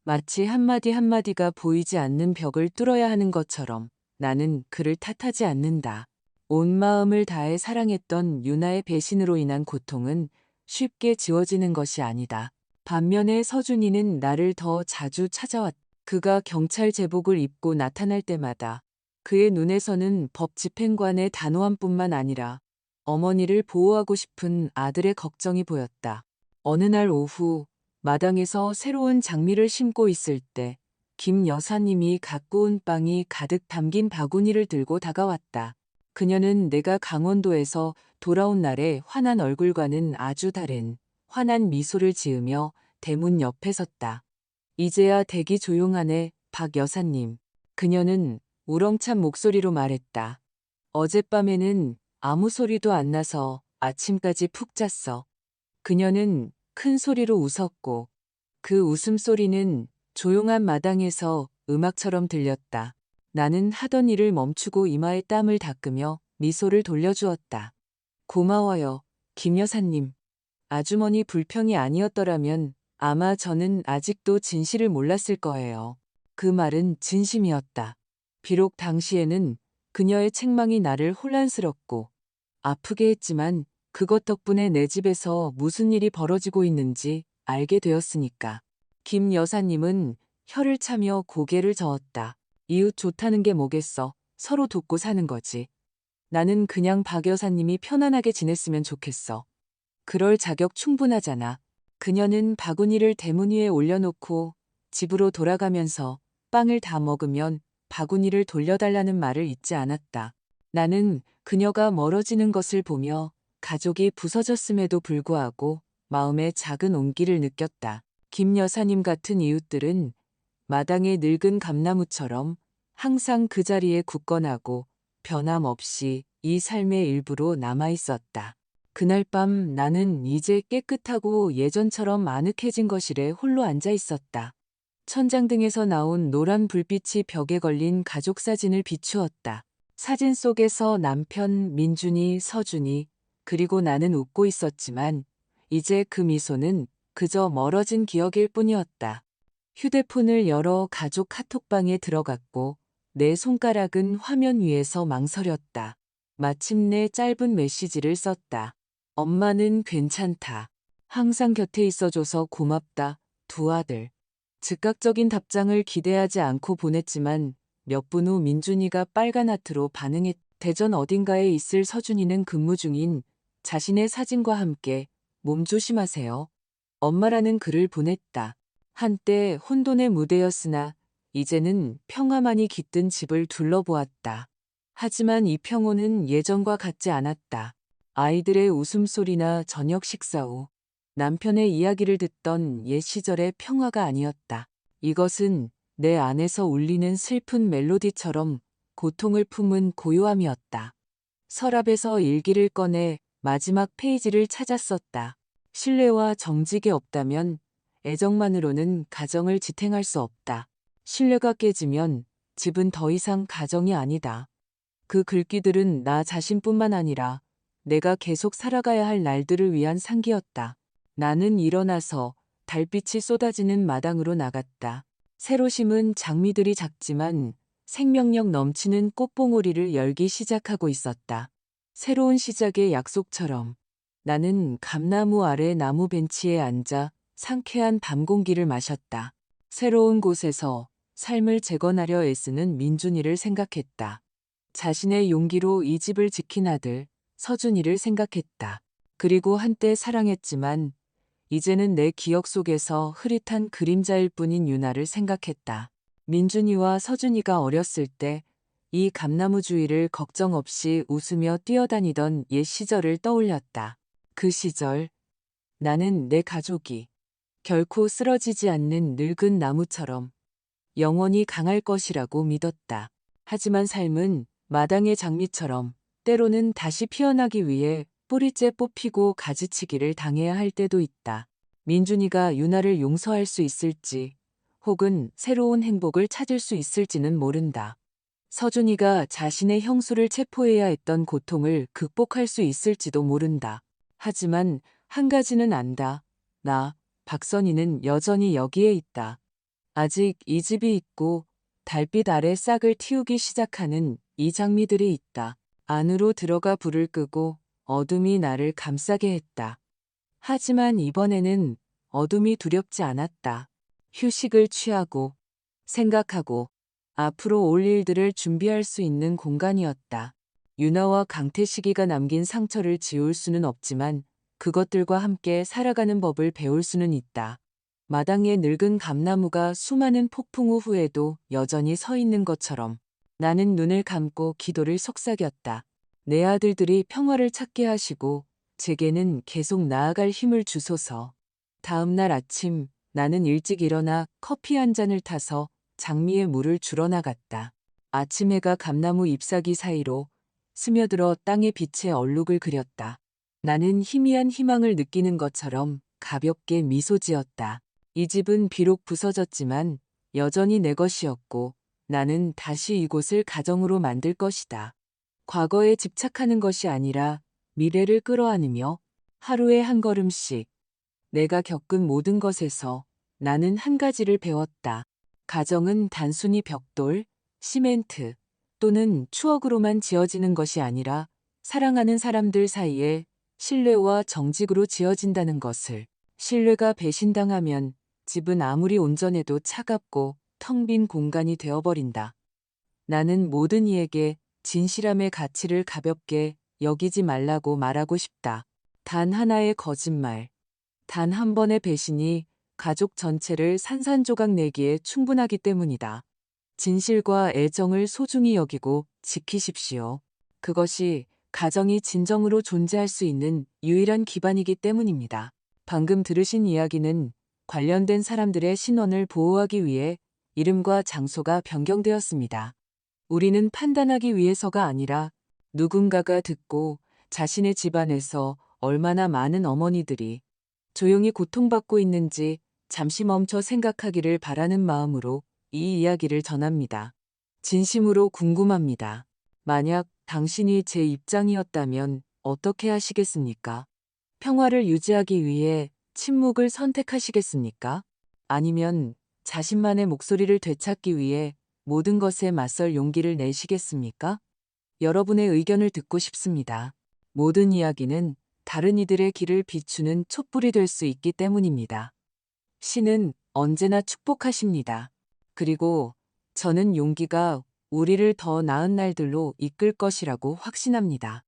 마치 한마디 한마디가 보이지 않는 벽을 뚫어야 하는 것처럼 나는 그를 탓하지 않는다. 온 마음을 다해 사랑했던 유나의 배신으로 인한 고통은 쉽게 지워지는 것이 아니다. 반면에 서준이는 나를 더 자주 찾아왔다. 그가 경찰 제복을 입고 나타날 때마다 그의 눈에서는 법 집행관의 단호함뿐만 아니라 어머니를 보호하고 싶은 아들의 걱정이 보였다. 어느 날 오후 마당에서 새로운 장미를 심고 있을 때 김 여사님이 갖고 온 빵이 가득 담긴 바구니를 들고 다가왔다. 그녀는 내가 강원도에서 돌아온 날의 환한 얼굴과는 아주 다른 환한 미소를 지으며 대문 옆에 섰다. 이제야 댁이 조용하네, 박 여사님. 그녀는 우렁찬 목소리로 말했다. 어젯밤에는 아무 소리도 안 나서 아침까지 푹 잤어. 그녀는 큰 소리로 웃었고 그 웃음소리는 조용한 마당에서 음악처럼 들렸다. 나는 하던 일을 멈추고 이마에 땀을 닦으며 미소를 돌려주었다. 고마워요, 김 여사님. 아주머니 불평이 아니었더라면 아마 저는 아직도 진실을 몰랐을 거예요. 그 말은 진심이었다. 비록 당시에는 그녀의 책망이 나를 혼란스럽고 아프게 했지만 그것 덕분에 내 집에서 무슨 일이 벌어지고 있는지 알게 되었으니까. 김 여사님은 혀를 차며 고개를 저었다. 이웃 좋다는 게 뭐겠어. 서로 돕고 사는 거지. 나는 그냥 박 여사님이 편안하게 지냈으면 좋겠어. 그럴 자격 충분하잖아. 그녀는 바구니를 대문 위에 올려놓고 집으로 돌아가면서 빵을 다 먹으면 바구니를 돌려달라는 말을 잊지 않았다. 나는 그녀가 멀어지는 것을 보며 가족이 부서졌음에도 불구하고 마음의 작은 온기를 느꼈다. 김 여사님 같은 이웃들은 마당의 늙은 감나무처럼 항상 그 자리에 굳건하고 변함없이 이 삶의 일부로 남아있었다. 그날 밤 나는 이제 깨끗하고 예전처럼 아늑해진 거실에 홀로 앉아 있었다. 천장등에서 나온 노란 불빛이 벽에 걸린 가족 사진을 비추었다. 사진 속에서 남편 민준이, 서준이, 그리고 나는 웃고 있었지만 이제 그 미소는 그저 멀어진 기억일 뿐이었다. 휴대폰을 열어 가족 카톡방에 들어갔고 내 손가락은 화면 위에서 망설였다. 마침내 짧은 메시지를 썼다. 엄마는 괜찮다. 항상 곁에 있어줘서 고맙다. 두 아들. 즉각적인 답장을 기대하지 않고 보냈지만 몇 분 후 민준이가 빨간 하트로 반응했. 대전 어딘가에 있을 서준이는 근무 중인 자신의 사진과 함께 몸 조심하세요. 엄마라는 글을 보냈다. 한때 혼돈의 무대였으나 이제는 평화만이 깃든 집을 둘러보았다. 하지만 이 평온은 예전과 같지 않았다. 아이들의 웃음소리나 저녁 식사 후 남편의 이야기를 듣던 옛 시절의 평화가 아니었다. 이것은 내 안에서 울리는 슬픈 멜로디처럼 고통을 품은 고요함이었다. 서랍에서 일기를 꺼내 마지막 페이지를 찾았었다. 신뢰와 정직이 없다면 애정만으로는 가정을 지탱할 수 없다. 신뢰가 깨지면 집은 더 이상 가정이 아니다. 그 글귀들은 나 자신뿐만 아니라 내가 계속 살아가야 할 날들을 위한 상기였다. 나는 일어나서 달빛이 쏟아지는 마당으로 나갔다. 새로 심은 장미들이 작지만 생명력 넘치는 꽃봉오리를 열기 시작하고 있었다. 새로운 시작의 약속처럼 나는 감나무 아래 나무 벤치에 앉아 상쾌한 밤 공기를 마셨다. 새로운 곳에서 삶을 재건하려 애쓰는 민준이를 생각했다. 자신의 용기로 이 집을 지킨 아들 서준이를 생각했다. 그리고 한때 사랑했지만 이제는 내 기억 속에서 흐릿한 그림자일 뿐인 유나를 생각했다. 민준이와 서준이가 어렸을 때 이 감나무 주위를 걱정 없이 웃으며 뛰어다니던 옛 시절을 떠올렸다. 그 시절 나는 내 가족이 결코 쓰러지지 않는 늙은 나무처럼 영원히 강할 것이라고 믿었다. 하지만 삶은 마당의 장미처럼 때로는 다시 피어나기 위해 뿌리째 뽑히고 가지치기를 당해야 할 때도 있다. 민준이가 유나를 용서할 수 있을지 혹은 새로운 행복을 찾을 수 있을지는 모른다. 서준이가 자신의 형수를 체포해야 했던 고통을 극복할 수 있을지도 모른다. 하지만 한 가지는 안다. 나, 박선희는 여전히 여기에 있다. 아직 이 집이 있고 달빛 아래 싹을 틔우기 시작하는 이 장미들이 있다. 안으로 들어가 불을 끄고 어둠이 나를 감싸게 했다. 하지만 이번에는 어둠이 두렵지 않았다. 휴식을 취하고 생각하고 앞으로 올 일들을 준비할 수 있는 공간이었다. 유나와 강태식이가 남긴 상처를 지울 수는 없지만 그것들과 함께 살아가는 법을 배울 수는 있다. 마당에 늙은 감나무가 수많은 폭풍 후에도 여전히 서 있는 것처럼 나는 눈을 감고 기도를 속삭였다. 내 아들들이 평화를 찾게 하시고 제게는 계속 나아갈 힘을 주소서. 다음 날 아침 나는 일찍 일어나 커피 한 잔을 타서 장미에 물을 줄어 나갔다. 아침 해가 감나무 잎사귀 사이로 스며들어 땅의 빛에 얼룩을 그렸다. 나는 희미한 희망을 느끼는 것처럼 가볍게 미소 지었다. 이 집은 비록 부서졌지만 여전히 내 것이었고 나는 다시 이곳을 가정으로 만들 것이다. 과거에 집착하는 것이 아니라 미래를 끌어안으며 하루에 한 걸음씩 내가 겪은 모든 것에서 나는 한 가지를 배웠다. 가정은 단순히 벽돌, 시멘트 또는 추억으로만 지어지는 것이 아니라 사랑하는 사람들 사이에 신뢰와 정직으로 지어진다는 것을. 신뢰가 배신당하면 집은 아무리 온전해도 차갑고 텅 빈 공간이 되어버린다. 나는 모든 이에게 진실함의 가치를 가볍게 여기지 말라고 말하고 싶다. 단 하나의 거짓말, 단 한 번의 배신이 가족 전체를 산산조각 내기에 충분하기 때문이다. 진실과 애정을 소중히 여기고 지키십시오. 그것이 가정이 진정으로 존재할 수 있는 유일한 기반이기 때문입니다. 방금 들으신 이야기는 관련된 사람들의 신원을 보호하기 위해 이름과 장소가 변경되었습니다. 우리는 판단하기 위해서가 아니라 누군가가 듣고 자신의 집안에서 얼마나 많은 어머니들이 조용히 고통받고 있는지 잠시 멈춰 생각하기를 바라는 마음으로 이 이야기를 전합니다. 진심으로 궁금합니다. 만약 당신이 제 입장이었다면 어떻게 하시겠습니까? 평화를 유지하기 위해 침묵을 선택하시겠습니까? 아니면 자신만의 목소리를 되찾기 위해 모든 것에 맞설 용기를 내시겠습니까? 여러분의 의견을 듣고 싶습니다. 모든 이야기는 다른 이들의 길을 비추는 촛불이 될 수 있기 때문입니다. 신은 언제나 축복하십니다. 그리고 저는 용기가 우리를 더 나은 날들로 이끌 것이라고 확신합니다.